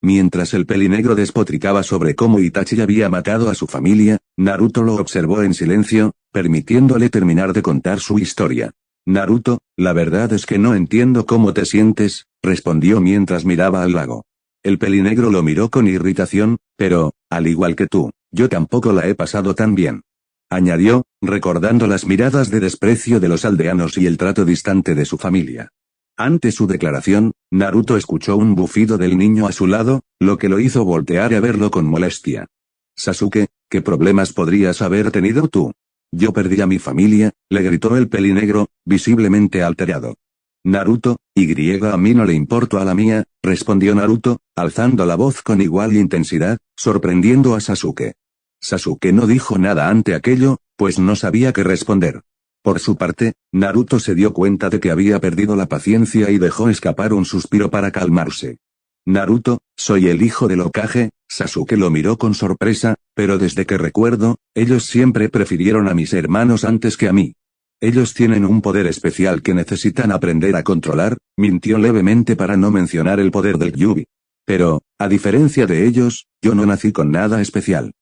Speaker 2: Mientras el pelinegro despotricaba sobre cómo Itachi había matado a su familia, Naruto lo observó en silencio, permitiéndole terminar de contar su historia. Naruto, la verdad es que no entiendo cómo te sientes, respondió mientras miraba al lago. El pelinegro lo miró con irritación, pero, al igual que tú, yo tampoco la he pasado tan bien. Añadió, recordando las miradas de desprecio de los aldeanos y el trato distante de su familia. Ante su declaración, Naruto escuchó un bufido del niño a su lado, lo que lo hizo voltear a verlo con molestia. Sasuke, ¿qué problemas podrías haber tenido tú? Yo perdí a mi familia, le gritó el pelinegro, visiblemente alterado. Naruto, a mí no le importo a la mía, respondió Naruto, alzando la voz con igual intensidad, sorprendiendo a Sasuke. Sasuke no dijo nada ante aquello, pues no sabía qué responder. Por su parte, Naruto se dio cuenta de que había perdido la paciencia y dejó escapar un suspiro para calmarse. Naruto, soy el hijo del Hokage. Sasuke lo miró con sorpresa, pero desde que recuerdo, ellos siempre prefirieron a mis hermanos antes que a mí. Ellos tienen un poder especial que necesitan aprender a controlar, mintió levemente para no mencionar el poder del Kyuubi. Pero, a diferencia de ellos, yo no nací con nada especial.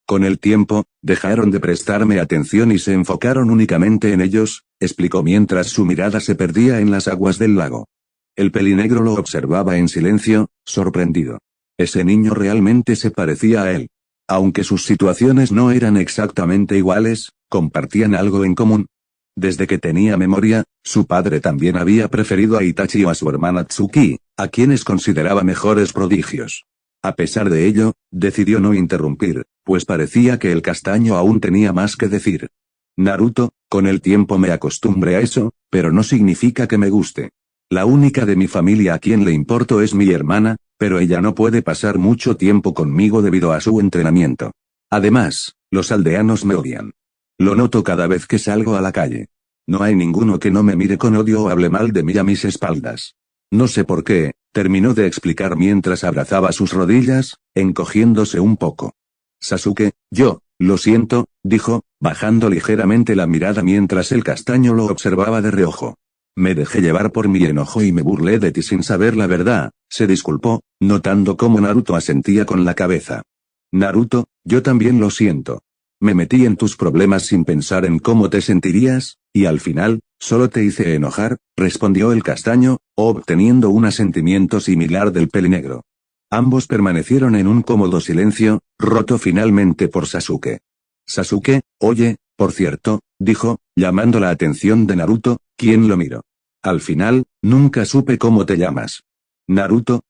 Speaker 2: Con el tiempo, dejaron de prestarme atención y se enfocaron únicamente en ellos, explicó mientras su mirada se perdía en las aguas del lago. El pelinegro lo observaba en silencio, sorprendido. Ese niño realmente se parecía a él. Aunque sus situaciones no eran exactamente iguales, compartían algo en común. Desde que tenía memoria, su padre también había preferido a Itachi o a su hermana Tsuki, a quienes consideraba mejores prodigios. A pesar de ello, decidió no interrumpir, pues parecía que el castaño aún tenía más que decir. Naruto, con el tiempo me acostumbré a eso, pero no significa que me guste. La única de mi familia a quien le importo es mi hermana, pero ella no puede pasar mucho tiempo conmigo debido a su entrenamiento. Además, los aldeanos me odian. Lo noto cada vez que salgo a la calle. No hay ninguno que no me mire con odio o hable mal de mí a mis espaldas. No sé por qué, terminó de explicar mientras abrazaba sus rodillas, encogiéndose un poco. Sasuke, lo siento, dijo, bajando ligeramente la mirada mientras el castaño lo observaba de reojo. Me dejé llevar por mi enojo y me burlé de ti sin saber la verdad, se disculpó, notando cómo Naruto asentía con la cabeza. Naruto, yo también lo siento. Me metí en tus problemas sin pensar en cómo te sentirías, y al final, solo te hice enojar, respondió el castaño, obteniendo un asentimiento similar del pelinegro. Ambos permanecieron en un cómodo silencio, roto finalmente por Sasuke. Sasuke, oye, por cierto, dijo, llamando la atención de Naruto, quien lo miró. Al final, nunca supe cómo te llamas. Naruto,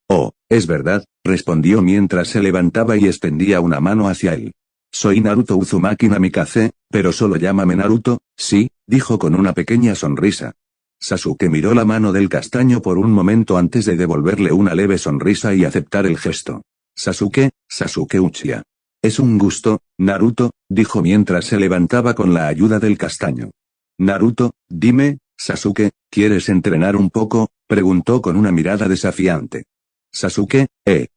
Speaker 2: es verdad, respondió mientras se levantaba y extendía una mano hacia él. Soy Naruto Uzumaki Namikaze, pero solo llámame Naruto, sí, dijo con una pequeña sonrisa. Sasuke miró la mano del castaño por un momento antes de devolverle una leve sonrisa y aceptar el gesto. Sasuke Uchiha. Es un gusto, Naruto, dijo mientras se levantaba con la ayuda del castaño. Naruto, dime, Sasuke, ¿quieres entrenar un poco?, preguntó con una mirada desafiante. Sasuke,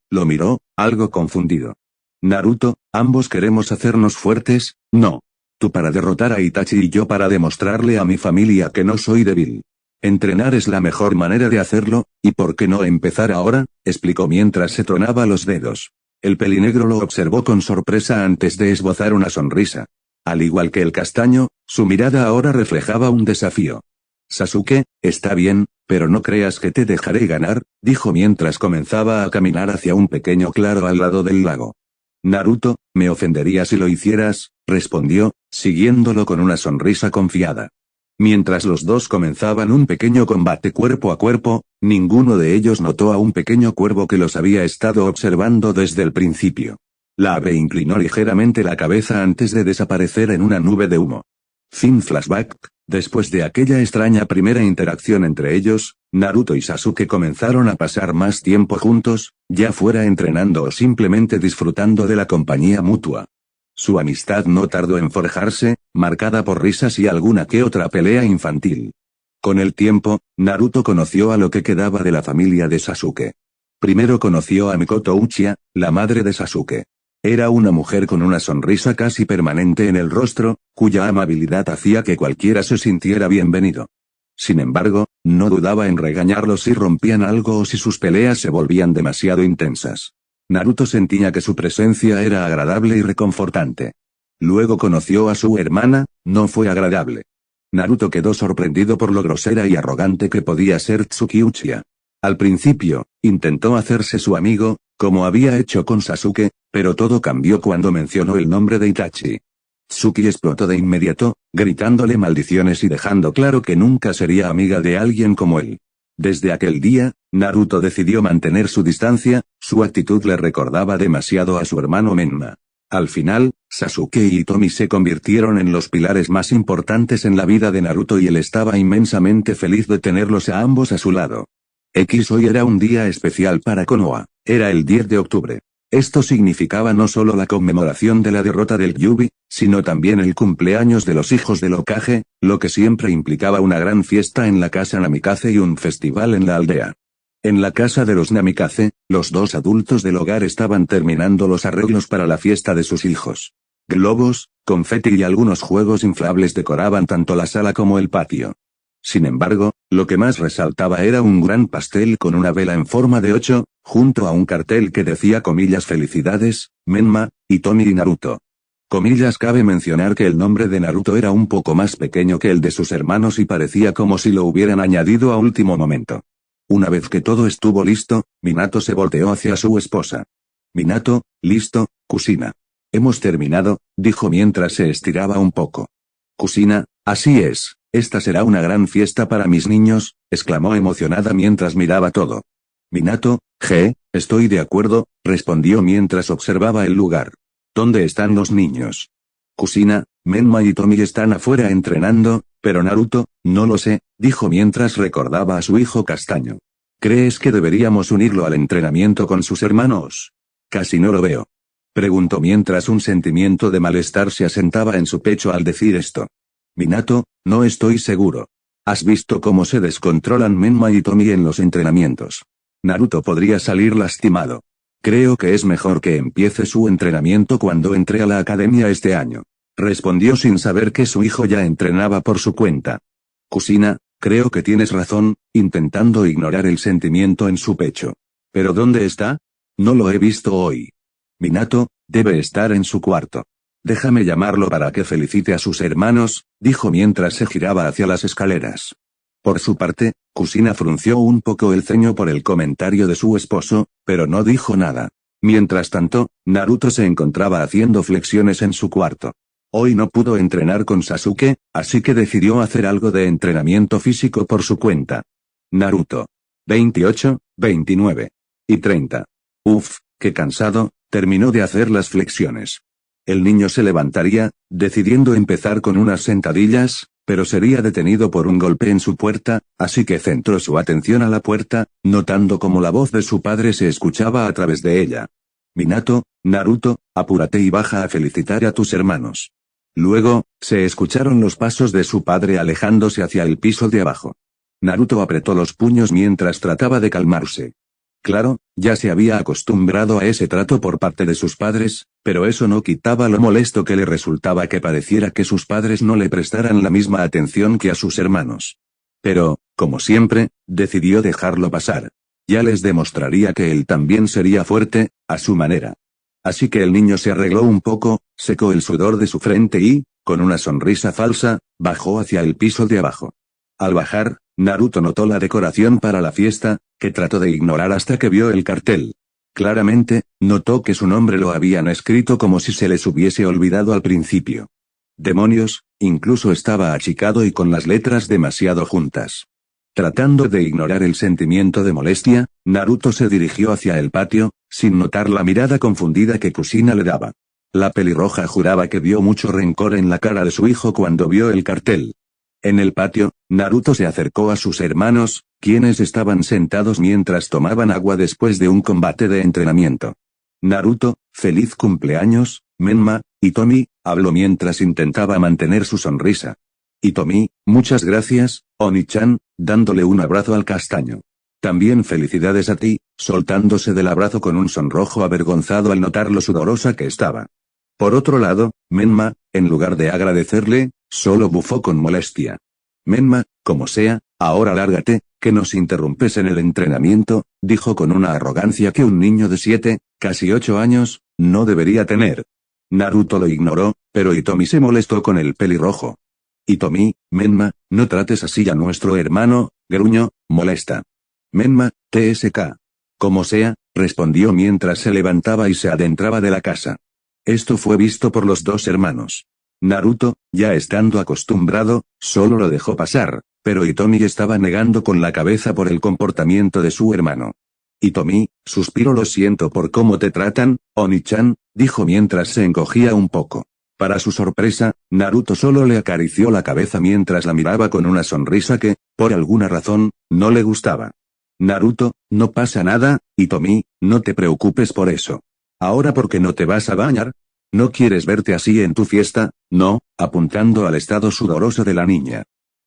Speaker 2: lo miró, algo confundido. Naruto, ambos queremos hacernos fuertes, ¿no? Tú para derrotar a Itachi y yo para demostrarle a mi familia que no soy débil. Entrenar es la mejor manera de hacerlo, ¿y por qué no empezar ahora?, explicó mientras se tronaba los dedos. El pelinegro lo observó con sorpresa antes de esbozar una sonrisa. Al igual que el castaño, su mirada ahora reflejaba un desafío. Sasuke, está bien, pero no creas que te dejaré ganar, dijo mientras comenzaba a caminar hacia un pequeño claro al lado del lago. Naruto, me ofendería si lo hicieras, respondió, siguiéndolo con una sonrisa confiada. Mientras los dos comenzaban un pequeño combate cuerpo a cuerpo, ninguno de ellos notó a un pequeño cuervo que los había estado observando desde el principio. La ave inclinó ligeramente la cabeza antes de desaparecer en una nube de humo. Fin flashback. Después de aquella extraña primera interacción entre ellos, Naruto y Sasuke comenzaron a pasar más tiempo juntos, ya fuera entrenando o simplemente disfrutando de la compañía mutua. Su amistad no tardó en forjarse, marcada por risas y alguna que otra pelea infantil. Con el tiempo, Naruto conoció a lo que quedaba de la familia de Sasuke. Primero conoció a Mikoto Uchiha, la madre de Sasuke. Era una mujer con una sonrisa casi permanente en el rostro, cuya amabilidad hacía que cualquiera se sintiera bienvenido. Sin embargo, no dudaba en regañarlos si rompían algo o si sus peleas se volvían demasiado intensas. Naruto sentía que su presencia era agradable y reconfortante. Luego conoció a su hermana, no fue agradable. Naruto quedó sorprendido por lo grosera y arrogante que podía ser Tsuki Uchiha. Al principio, intentó hacerse su amigo, como había hecho con Sasuke, pero todo cambió cuando mencionó el nombre de Itachi. Tsuki explotó de inmediato, gritándole maldiciones y dejando claro que nunca sería amiga de alguien como él. Desde aquel día, Naruto decidió mantener su distancia, su actitud le recordaba demasiado a su hermano Menma. Al final, Sasuke y Hitomi se convirtieron en los pilares más importantes en la vida de Naruto y él estaba inmensamente feliz de tenerlos a ambos a su lado. Hoy era un día especial para Konoha, era el 10 de octubre. Esto significaba no solo la conmemoración de la derrota del Kyuubi, sino también el cumpleaños de los hijos del Hokage, lo que siempre implicaba una gran fiesta en la casa Namikaze y un festival en la aldea. En la casa de los Namikaze, los dos adultos del hogar estaban terminando los arreglos para la fiesta de sus hijos. Globos, confeti y algunos juegos inflables decoraban tanto la sala como el patio. Sin embargo, lo que más resaltaba era un gran pastel con una vela en forma de 8, junto a un cartel que decía comillas felicidades, Menma, Hitomi y Naruto. Comillas, cabe mencionar que el nombre de Naruto era un poco más pequeño que el de sus hermanos y parecía como si lo hubieran añadido a último momento. Una vez que todo estuvo listo, Minato se volteó hacia su esposa. Minato, listo, Kusina. Hemos terminado, dijo mientras se estiraba un poco. Kusina, así es. Esta será una gran fiesta para mis niños, exclamó emocionada mientras miraba todo. Minato, estoy de acuerdo, respondió mientras observaba el lugar. ¿Dónde están los niños? Kusina, Menma y Tomi están afuera entrenando, pero Naruto, no lo sé, dijo mientras recordaba a su hijo castaño. ¿Crees que deberíamos unirlo al entrenamiento con sus hermanos? Casi no lo veo. Preguntó mientras un sentimiento de malestar se asentaba en su pecho al decir esto. Minato, no estoy seguro. ¿Has visto cómo se descontrolan Menma y Tomi en los entrenamientos? Naruto podría salir lastimado. Creo que es mejor que empiece su entrenamiento cuando entre a la academia este año. Respondió sin saber que su hijo ya entrenaba por su cuenta. Kusina, creo que tienes razón, intentando ignorar el sentimiento en su pecho. ¿Pero dónde está? No lo he visto hoy. Minato, debe estar en su cuarto. Déjame llamarlo para que felicite a sus hermanos, dijo mientras se giraba hacia las escaleras. Por su parte, Kusina frunció un poco el ceño por el comentario de su esposo, pero no dijo nada. Mientras tanto, Naruto se encontraba haciendo flexiones en su cuarto. Hoy no pudo entrenar con Sasuke, así que decidió hacer algo de entrenamiento físico por su cuenta. Naruto. 28, 29 y 30. Uf, qué cansado, terminó de hacer las flexiones. El niño se levantaría, decidiendo empezar con unas sentadillas, pero sería detenido por un golpe en su puerta, así que centró su atención a la puerta, notando cómo la voz de su padre se escuchaba a través de ella. Minato, Naruto, apúrate y baja a felicitar a tus hermanos. Luego, se escucharon los pasos de su padre alejándose hacia el piso de abajo. Naruto apretó los puños mientras trataba de calmarse. Claro, ya se había acostumbrado a ese trato por parte de sus padres, pero eso no quitaba lo molesto que le resultaba que pareciera que sus padres no le prestaran la misma atención que a sus hermanos. Pero, como siempre, decidió dejarlo pasar. Ya les demostraría que él también sería fuerte, a su manera. Así que el niño se arregló un poco, secó el sudor de su frente y, con una sonrisa falsa, bajó hacia el piso de abajo. Al bajar, Naruto notó la decoración para la fiesta, que trató de ignorar hasta que vio el cartel. Claramente, notó que su nombre lo habían escrito como si se les hubiese olvidado al principio. Demonios, incluso estaba achicado y con las letras demasiado juntas. Tratando de ignorar el sentimiento de molestia, Naruto se dirigió hacia el patio, sin notar la mirada confundida que Kusina le daba. La pelirroja juraba que vio mucho rencor en la cara de su hijo cuando vio el cartel. En el patio, Naruto se acercó a sus hermanos, quienes estaban sentados mientras tomaban agua después de un combate de entrenamiento. Naruto, feliz cumpleaños, Menma, y Tomi, habló mientras intentaba mantener su sonrisa. Y Tomi, muchas gracias, Oni-chan, dándole un abrazo al castaño. También felicidades a ti, soltándose del abrazo con un sonrojo avergonzado al notar lo sudorosa que estaba. Por otro lado, Menma, en lugar de agradecerle, solo bufó con molestia. Menma, como sea, ahora lárgate, que nos interrumpes en el entrenamiento, dijo con una arrogancia que un niño de 7, casi 8 años, no debería tener. Naruto lo ignoró, pero Hitomi se molestó con el pelirrojo. Hitomi, Menma, no trates así a nuestro hermano, gruñó, molesta. Menma, TSK. Como sea, respondió mientras se levantaba y se adentraba de la casa. Esto fue visto por los dos hermanos. Naruto, ya estando acostumbrado, solo lo dejó pasar, pero Hitomi estaba negando con la cabeza por el comportamiento de su hermano. Hitomi, suspiro, lo siento por cómo te tratan, Oni-chan, dijo mientras se encogía un poco. Para su sorpresa, Naruto solo le acarició la cabeza mientras la miraba con una sonrisa que, por alguna razón, no le gustaba. Naruto, no pasa nada, Hitomi, no te preocupes por eso. ¿Ahora por qué no te vas a bañar? ¿No quieres verte así en tu fiesta? No, apuntando al estado sudoroso de la niña.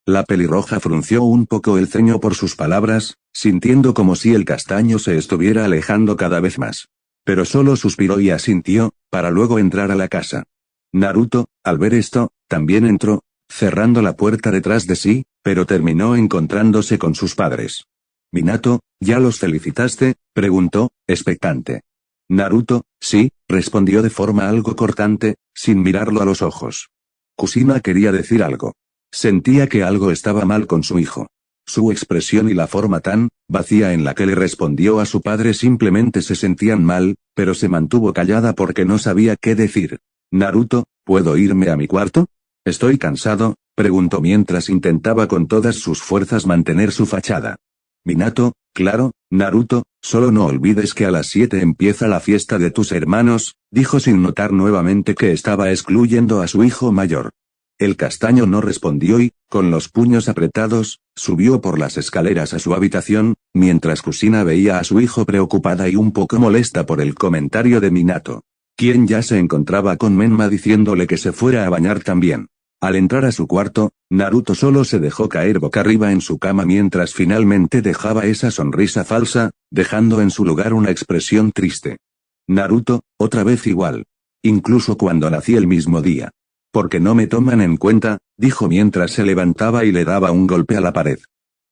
Speaker 2: La pelirroja frunció un poco el ceño por sus palabras, sintiendo como si el castaño se estuviera alejando cada vez más. Pero solo suspiró y asintió, para luego entrar a la casa. Naruto, al ver esto, también entró, cerrando la puerta detrás de sí, pero terminó encontrándose con sus padres. Minato, ¿ya los felicitaste?, preguntó, expectante. Naruto, sí, respondió de forma algo cortante, sin mirarlo a los ojos. Kusina quería decir algo. Sentía que algo estaba mal con su hijo. Su expresión y la forma tan vacía en la que le respondió a su padre simplemente se sentían mal, pero se mantuvo callada porque no sabía qué decir. Naruto, ¿puedo irme a mi cuarto? Estoy cansado, preguntó mientras intentaba con todas sus fuerzas mantener su fachada. Minato, claro, Naruto, solo no olvides que a las 7 empieza la fiesta de tus hermanos, dijo sin notar nuevamente que estaba excluyendo a su hijo mayor. El castaño no respondió y, con los puños apretados, subió por las escaleras a su habitación, mientras Kusina veía a su hijo preocupada y un poco molesta por el comentario de Minato, quien ya se encontraba con Menma diciéndole que se fuera a bañar también. Al entrar a su cuarto, Naruto solo se dejó caer boca arriba en su cama mientras finalmente dejaba esa sonrisa falsa, dejando en su lugar una expresión triste. Naruto, otra vez igual. Incluso cuando nací el mismo día. Porque no me toman en cuenta, dijo mientras se levantaba y le daba un golpe a la pared.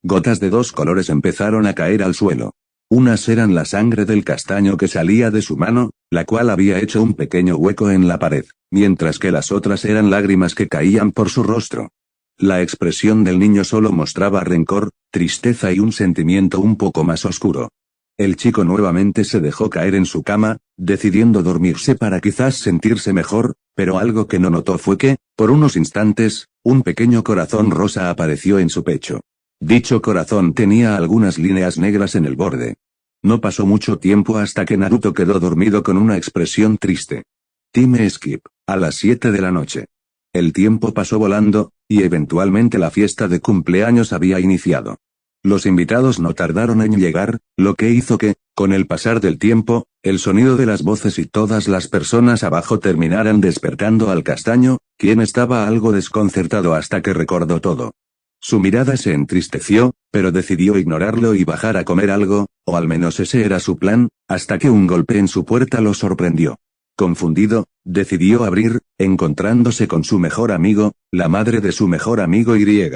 Speaker 2: Gotas de 2 colores empezaron a caer al suelo. Unas eran la sangre del castaño que salía de su mano, la cual había hecho un pequeño hueco en la pared, mientras que las otras eran lágrimas que caían por su rostro. La expresión del niño solo mostraba rencor, tristeza y un sentimiento un poco más oscuro. El chico nuevamente se dejó caer en su cama, decidiendo dormirse para quizás sentirse mejor, pero algo que no notó fue que, por unos instantes, un pequeño corazón rosa apareció en su pecho. Dicho corazón tenía algunas líneas negras en el borde. No pasó mucho tiempo hasta que Naruto quedó dormido con una expresión triste. Time skip, a las 7 de la noche. El tiempo pasó volando, y eventualmente la fiesta de cumpleaños había iniciado. Los invitados no tardaron en llegar, lo que hizo que, con el pasar del tiempo, el sonido de las voces y todas las personas abajo terminaran despertando al castaño, quien estaba algo desconcertado hasta que recordó todo. Su mirada se entristeció, pero decidió ignorarlo y bajar a comer algo, o al menos ese era su plan, hasta que un golpe en su puerta lo sorprendió. Confundido, decidió abrir, encontrándose con su mejor amigo, la madre de su mejor amigo Y.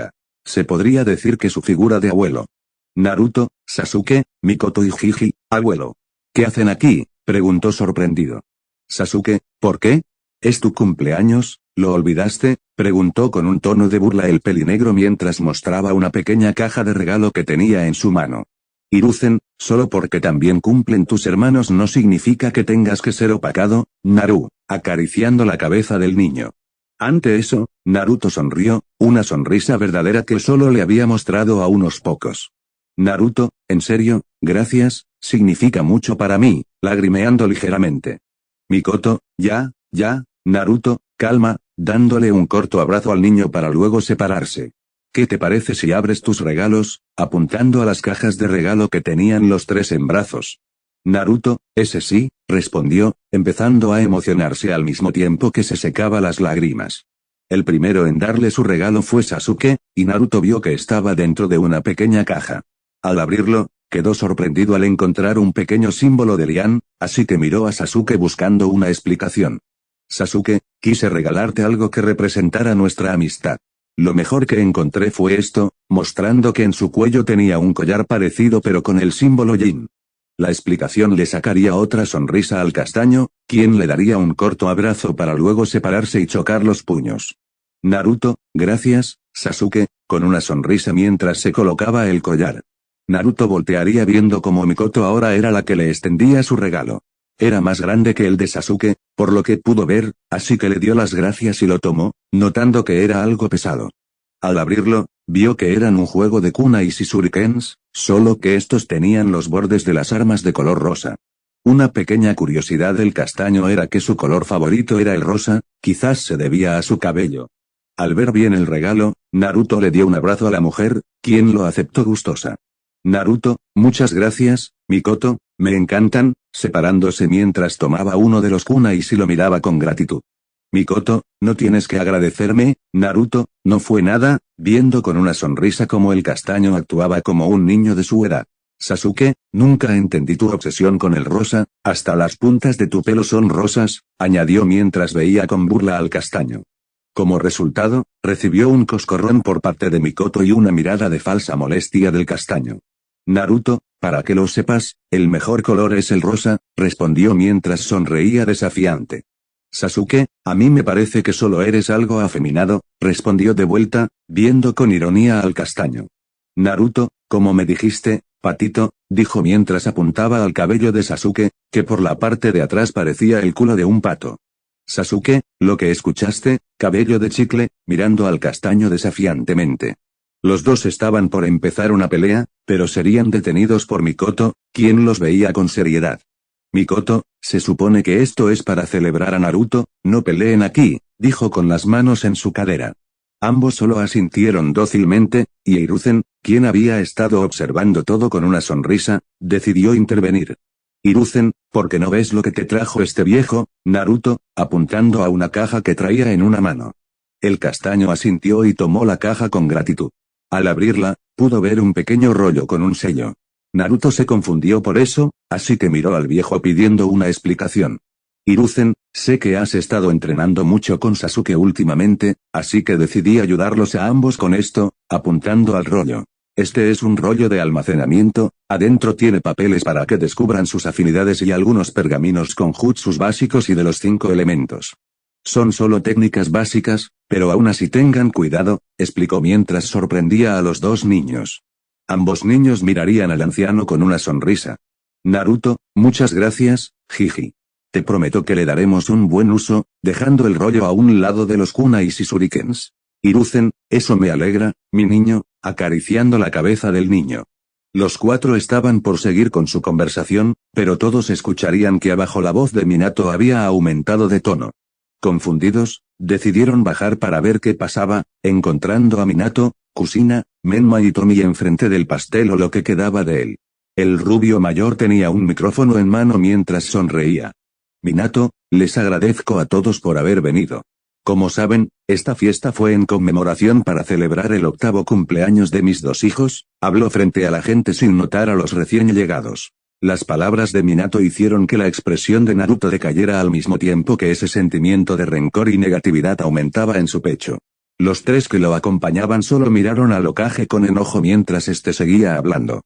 Speaker 2: Se podría decir que su figura de abuelo. Naruto, Sasuke, Mikoto y Jiji, abuelo. ¿Qué hacen aquí?, preguntó sorprendido. Sasuke, ¿por qué? ¿Es tu cumpleaños? ¿Lo olvidaste?, preguntó con un tono de burla el pelinegro mientras mostraba una pequeña caja de regalo que tenía en su mano. Hiruzen, solo porque también cumplen tus hermanos no significa que tengas que ser opacado, Naru, acariciando la cabeza del niño. Ante eso, Naruto sonrió, una sonrisa verdadera que solo le había mostrado a unos pocos. Naruto, en serio, gracias, significa mucho para mí, lagrimeando ligeramente. Mikoto, ya, Naruto, calma, dándole un corto abrazo al niño para luego separarse. ¿Qué te parece si abres tus regalos?, apuntando a las cajas de regalo que tenían los 3 en brazos. Naruto, ese sí, respondió, empezando a emocionarse al mismo tiempo que se secaba las lágrimas. El primero en darle su regalo fue Sasuke, y Naruto vio que estaba dentro de una pequeña caja. Al abrirlo, quedó sorprendido al encontrar un pequeño símbolo de Lian, así que miró a Sasuke buscando una explicación. Sasuke, quise regalarte algo que representara nuestra amistad. Lo mejor que encontré fue esto, mostrando que en su cuello tenía un collar parecido pero con el símbolo Yin. La explicación le sacaría otra sonrisa al castaño, quien le daría un corto abrazo para luego separarse y chocar los puños. Naruto, gracias, Sasuke, con una sonrisa mientras se colocaba el collar. Naruto voltearía viendo cómo Mikoto ahora era la que le extendía su regalo. Era más grande que el de Sasuke, por lo que pudo ver, así que le dio las gracias y lo tomó, notando que era algo pesado. Al abrirlo, vio que eran un juego de kunais y shurikens, solo que estos tenían los bordes de las armas de color rosa. Una pequeña curiosidad del castaño era que su color favorito era el rosa, quizás se debía a su cabello. Al ver bien el regalo, Naruto le dio un abrazo a la mujer, quien lo aceptó gustosa. Naruto, muchas gracias, Mikoto, me encantan, separándose mientras tomaba uno de los kunais y lo miraba con gratitud. Mikoto, no tienes que agradecerme, Naruto, no fue nada, viendo con una sonrisa como el castaño actuaba como un niño de su edad. Sasuke, nunca entendí tu obsesión con el rosa, hasta las puntas de tu pelo son rosas, añadió mientras veía con burla al castaño. Como resultado, recibió un coscorrón por parte de Mikoto y una mirada de falsa molestia del castaño. Naruto, para que lo sepas, el mejor color es el rosa, respondió mientras sonreía desafiante. Sasuke, a mí me parece que solo eres algo afeminado, respondió de vuelta, viendo con ironía al castaño. Naruto, como me dijiste, patito, dijo mientras apuntaba al cabello de Sasuke, que por la parte de atrás parecía el culo de un pato. Sasuke, lo que escuchaste, cabello de chicle, mirando al castaño desafiantemente. Los dos estaban por empezar una pelea, pero serían detenidos por Mikoto, quien los veía con seriedad. Mikoto, se supone que esto es para celebrar a Naruto, no peleen aquí, dijo con las manos en su cadera. Ambos solo asintieron dócilmente, y Hiruzen, quien había estado observando todo con una sonrisa, decidió intervenir. Hiruzen, ¿por qué no ves lo que te trajo este viejo, Naruto?, apuntando a una caja que traía en una mano. El castaño asintió y tomó la caja con gratitud. Al abrirla, pudo ver un pequeño rollo con un sello. Naruto se confundió por eso, así que miró al viejo pidiendo una explicación. Hiruzen, sé que has estado entrenando mucho con Sasuke últimamente, así que decidí ayudarlos a ambos con esto, apuntando al rollo. Este es un rollo de almacenamiento, adentro tiene papeles para que descubran sus afinidades y algunos pergaminos con jutsus básicos y de los 5 elementos. Son solo técnicas básicas, pero aún así tengan cuidado, explicó mientras sorprendía a los dos niños. Ambos niños mirarían al anciano con una sonrisa. Naruto, muchas gracias, jiji. Te prometo que le daremos un buen uso, dejando el rollo a un lado de los kunais y shurikens. Hiruzen, eso me alegra, mi niño, acariciando la cabeza del niño. Los cuatro estaban por seguir con su conversación, pero todos escucharían que abajo la voz de Minato había aumentado de tono. Confundidos, decidieron bajar para ver qué pasaba, encontrando a Minato, Kusina, Menma y Tomi enfrente del pastel o lo que quedaba de él. El rubio mayor tenía un micrófono en mano mientras sonreía. Minato, les agradezco a todos por haber venido. Como saben, esta fiesta fue en conmemoración para celebrar el 8º cumpleaños de mis dos hijos, habló frente a la gente sin notar a los recién llegados. Las palabras de Minato hicieron que la expresión de Naruto decayera al mismo tiempo que ese sentimiento de rencor y negatividad aumentaba en su pecho. Los tres que lo acompañaban solo miraron al Hokage con enojo mientras este seguía hablando.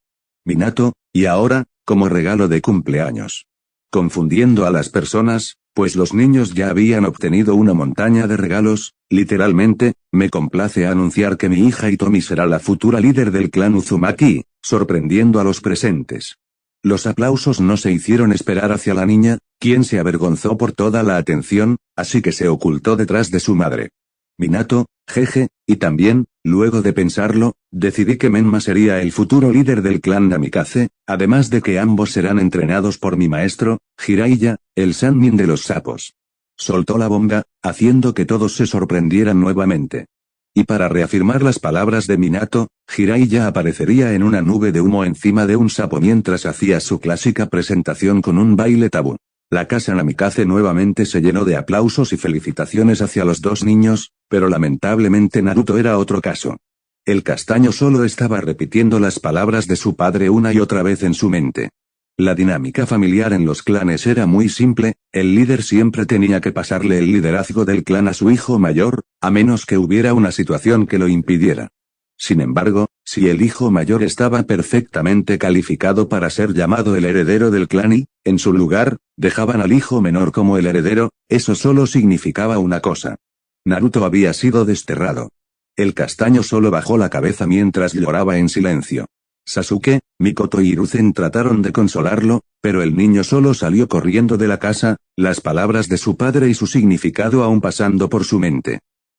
Speaker 2: Minato, y ahora, como regalo de cumpleaños. Confundiendo a las personas, pues los niños ya habían obtenido una montaña de regalos, literalmente, me complace anunciar que mi hija Hitomi será la futura líder del clan Uzumaki, sorprendiendo a los presentes. Los aplausos no se hicieron esperar hacia la niña, quien se avergonzó por toda la atención, así que se ocultó detrás de su madre. Minato, jeje, y también, luego de pensarlo, decidí que Menma sería el futuro líder del clan Namikaze, además de que ambos serán entrenados por mi maestro, Jiraiya, el Sannin de los sapos. Soltó la bomba, haciendo que todos se sorprendieran nuevamente. Y para reafirmar las palabras de Minato, Jiraiya aparecería en una nube de humo encima de un sapo mientras hacía su clásica presentación con un baile tabú. La casa Namikaze nuevamente se llenó de aplausos y felicitaciones hacia los dos niños, pero lamentablemente Naruto era otro caso. El castaño solo estaba repitiendo las palabras de su padre una y otra vez en su mente. La dinámica familiar en los clanes era muy simple, el líder siempre tenía que pasarle el liderazgo del clan a su hijo mayor, a menos que hubiera una situación que lo impidiera. Sin embargo, si el hijo mayor estaba perfectamente calificado para ser llamado el heredero del clan y, en su lugar, dejaban al hijo menor como el heredero, eso solo significaba una cosa. Naruto había sido desterrado. El castaño solo bajó la cabeza mientras lloraba en silencio. Sasuke, Mikoto y Hiruzen trataron de consolarlo, pero el niño solo salió corriendo de la casa, las palabras de su padre y su significado aún pasando por su mente.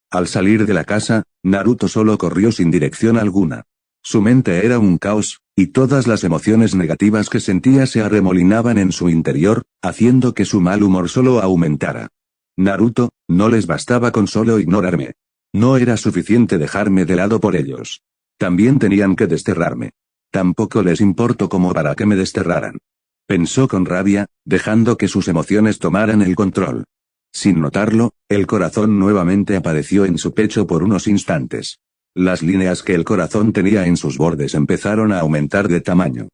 Speaker 2: Al salir de la casa, Naruto solo corrió sin dirección alguna. Su mente era un caos, y todas las emociones negativas que sentía se arremolinaban en su interior, haciendo que su mal humor solo aumentara. Naruto, no les bastaba con solo ignorarme. No era suficiente dejarme de lado por ellos. También tenían que desterrarme. Tampoco les importó como para que me desterraran. Pensó con rabia, dejando que sus emociones tomaran el control. Sin notarlo, el corazón nuevamente apareció en su pecho por unos instantes. Las líneas que el corazón tenía en sus bordes empezaron a aumentar de tamaño.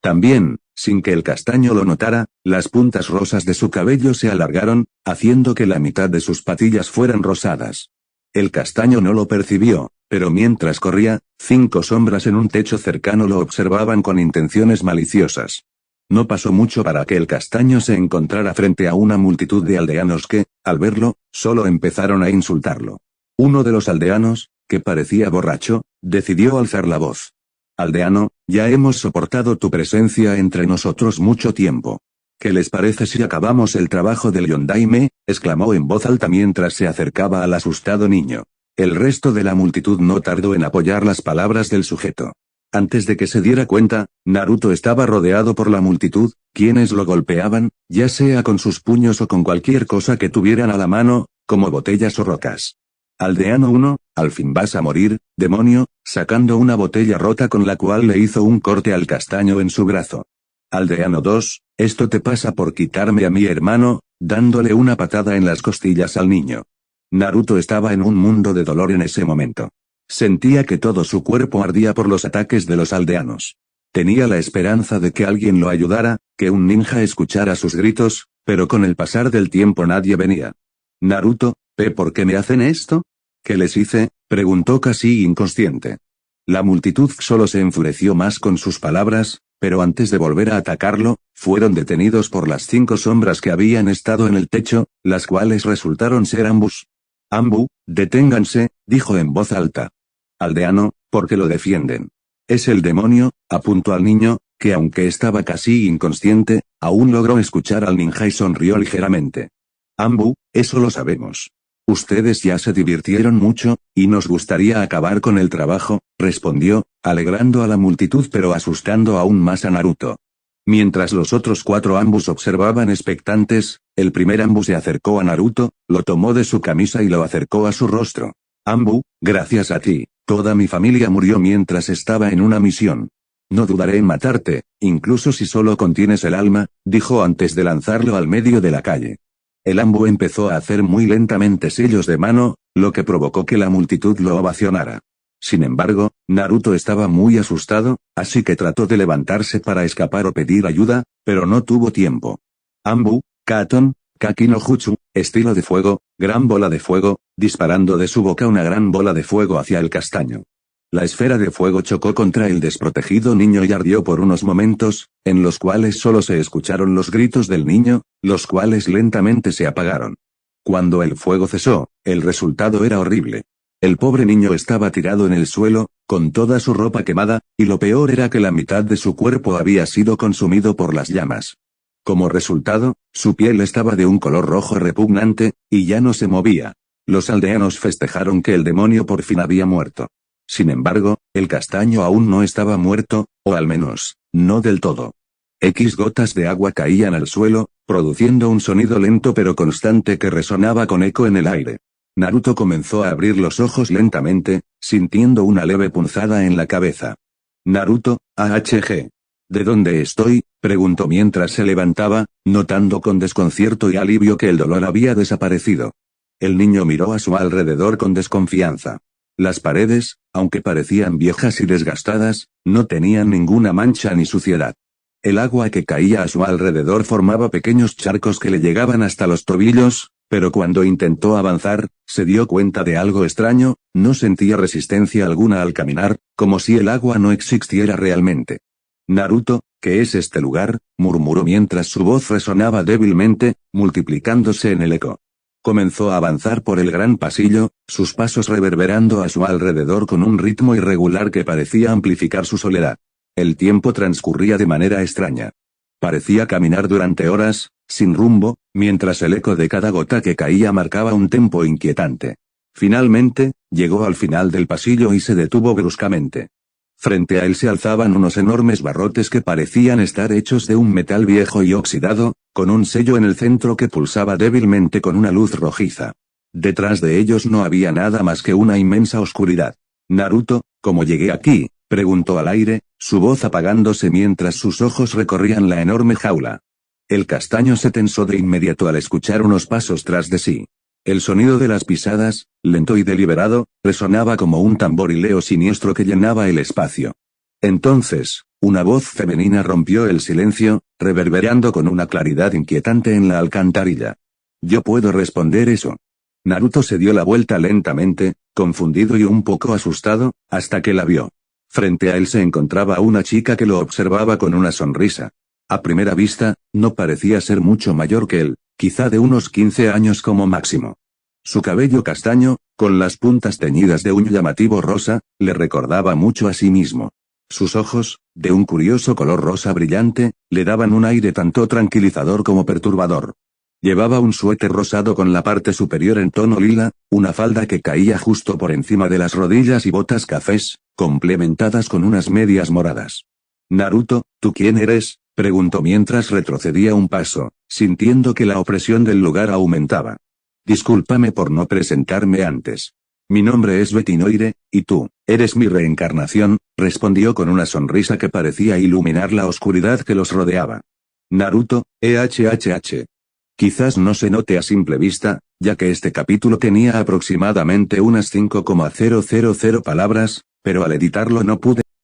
Speaker 2: También, sin que el castaño lo notara, las puntas rosas de su cabello se alargaron, haciendo que la mitad de sus patillas fueran rosadas. El castaño no lo percibió, pero mientras corría, 5 sombras en un techo cercano lo observaban con intenciones maliciosas. No pasó mucho para que el castaño se encontrara frente a una multitud de aldeanos que, al verlo, solo empezaron a insultarlo. Uno de los aldeanos, que parecía borracho, decidió alzar la voz. Aldeano, ya hemos soportado tu presencia entre nosotros mucho tiempo. ¿Qué les parece si acabamos el trabajo del Yondaime?, exclamó en voz alta mientras se acercaba al asustado niño. El resto de la multitud no tardó en apoyar las palabras del sujeto. Antes de que se diera cuenta, Naruto estaba rodeado por la multitud, quienes lo golpeaban, ya sea con sus puños o con cualquier cosa que tuvieran a la mano, como botellas o rocas. Aldeano 1, al fin vas a morir, demonio, sacando una botella rota con la cual le hizo un corte al castaño en su brazo. Aldeano 2, esto te pasa por quitarme a mi hermano, dándole una patada en las costillas al niño. Naruto estaba en un mundo de dolor en ese momento. Sentía que todo su cuerpo ardía por los ataques de los aldeanos. Tenía la esperanza de que alguien lo ayudara, que un ninja escuchara sus gritos, pero con el pasar del tiempo nadie venía. Naruto, ¿por qué me hacen esto? ¿Qué les hice?, preguntó casi inconsciente. La multitud solo se enfureció más con sus palabras, pero antes de volver a atacarlo, fueron detenidos por las 5 sombras que habían estado en el techo, las cuales resultaron ser Ambus. Ambu, deténganse, dijo en voz alta. Aldeano, ¿por qué lo defienden? Es el demonio, apuntó al niño, que aunque estaba casi inconsciente, aún logró escuchar al ninja y sonrió ligeramente. Ambu, eso lo sabemos. Ustedes ya se divirtieron mucho, y nos gustaría acabar con el trabajo, respondió, alegrando a la multitud pero asustando aún más a Naruto. Mientras los otros 4 Ambus observaban expectantes, el primer Ambu se acercó a Naruto, lo tomó de su camisa y lo acercó a su rostro. Ambu, gracias a ti, toda mi familia murió mientras estaba en una misión. No dudaré en matarte, incluso si solo contienes el alma, dijo antes de lanzarlo al medio de la calle. El Ambu empezó a hacer muy lentamente sellos de mano, lo que provocó que la multitud lo ovacionara. Sin embargo, Naruto estaba muy asustado, así que trató de levantarse para escapar o pedir ayuda, pero no tuvo tiempo. Ambu, Katon, Kaki no Jutsu, estilo de fuego, gran bola de fuego, disparando de su boca una gran bola de fuego hacia el castaño. La esfera de fuego chocó contra el desprotegido niño y ardió por unos momentos, en los cuales solo se escucharon los gritos del niño, los cuales lentamente se apagaron. Cuando el fuego cesó, el resultado era horrible. El pobre niño estaba tirado en el suelo, con toda su ropa quemada, y lo peor era que la mitad de su cuerpo había sido consumido por las llamas. Como resultado, su piel estaba de un color rojo repugnante, y ya no se movía. Los aldeanos festejaron que el demonio por fin había muerto. Sin embargo, el castaño aún no estaba muerto, o al menos, no del todo. X gotas de agua caían al suelo, produciendo un sonido lento pero constante que resonaba con eco en el aire. Naruto comenzó a abrir los ojos lentamente, sintiendo una leve punzada en la cabeza. Naruto, AHG. ¿De dónde estoy?, preguntó mientras se levantaba, notando con desconcierto y alivio que el dolor había desaparecido. El niño miró a su alrededor con desconfianza. Las paredes, aunque parecían viejas y desgastadas, no tenían ninguna mancha ni suciedad. El agua que caía a su alrededor formaba pequeños charcos que le llegaban hasta los tobillos, pero cuando intentó avanzar, se dio cuenta de algo extraño, no sentía resistencia alguna al caminar, como si el agua no existiera realmente. Naruto, ¿qué es este lugar?, murmuró mientras su voz resonaba débilmente, multiplicándose en el eco. Comenzó a avanzar por el gran pasillo, sus pasos reverberando a su alrededor con un ritmo irregular que parecía amplificar su soledad. El tiempo transcurría de manera extraña. Parecía caminar durante horas, sin rumbo, mientras el eco de cada gota que caía marcaba un tempo inquietante. Finalmente, llegó al final del pasillo y se detuvo bruscamente. Frente a él se alzaban unos enormes barrotes que parecían estar hechos de un metal viejo y oxidado, con un sello en el centro que pulsaba débilmente con una luz rojiza. Detrás de ellos no había nada más que una inmensa oscuridad. Naruto, ¿cómo llegué aquí?, preguntó al aire, su voz apagándose mientras sus ojos recorrían la enorme jaula. El castaño se tensó de inmediato al escuchar unos pasos tras de sí. El sonido de las pisadas, lento y deliberado, resonaba como un tamborileo siniestro que llenaba el espacio. Entonces, una voz femenina rompió el silencio, reverberando con una claridad inquietante en la alcantarilla. «Yo puedo responder eso». Naruto se dio la vuelta lentamente, confundido y un poco asustado, hasta que la vio. Frente a él se encontraba una chica que lo observaba con una sonrisa. A primera vista, no parecía ser mucho mayor que él, quizá de unos 15 años como máximo. Su cabello castaño, con las puntas teñidas de un llamativo rosa, le recordaba mucho a sí mismo. Sus ojos, de un curioso color rosa brillante, le daban un aire tanto tranquilizador como perturbador. Llevaba un suéter rosado con la parte superior en tono lila, una falda que caía justo por encima de las rodillas y botas cafés, complementadas con unas medias moradas. Naruto, ¿tú quién eres?, preguntó mientras retrocedía un paso, sintiendo que la opresión del lugar aumentaba. Discúlpame por no presentarme antes. Mi nombre es Betinoire, y tú, eres mi reencarnación, respondió con una sonrisa que parecía iluminar la oscuridad que los rodeaba. Naruto, EHHH. Quizás no se note a simple vista, ya que este capítulo tenía aproximadamente unas 5,000 palabras, pero al editarlo no pude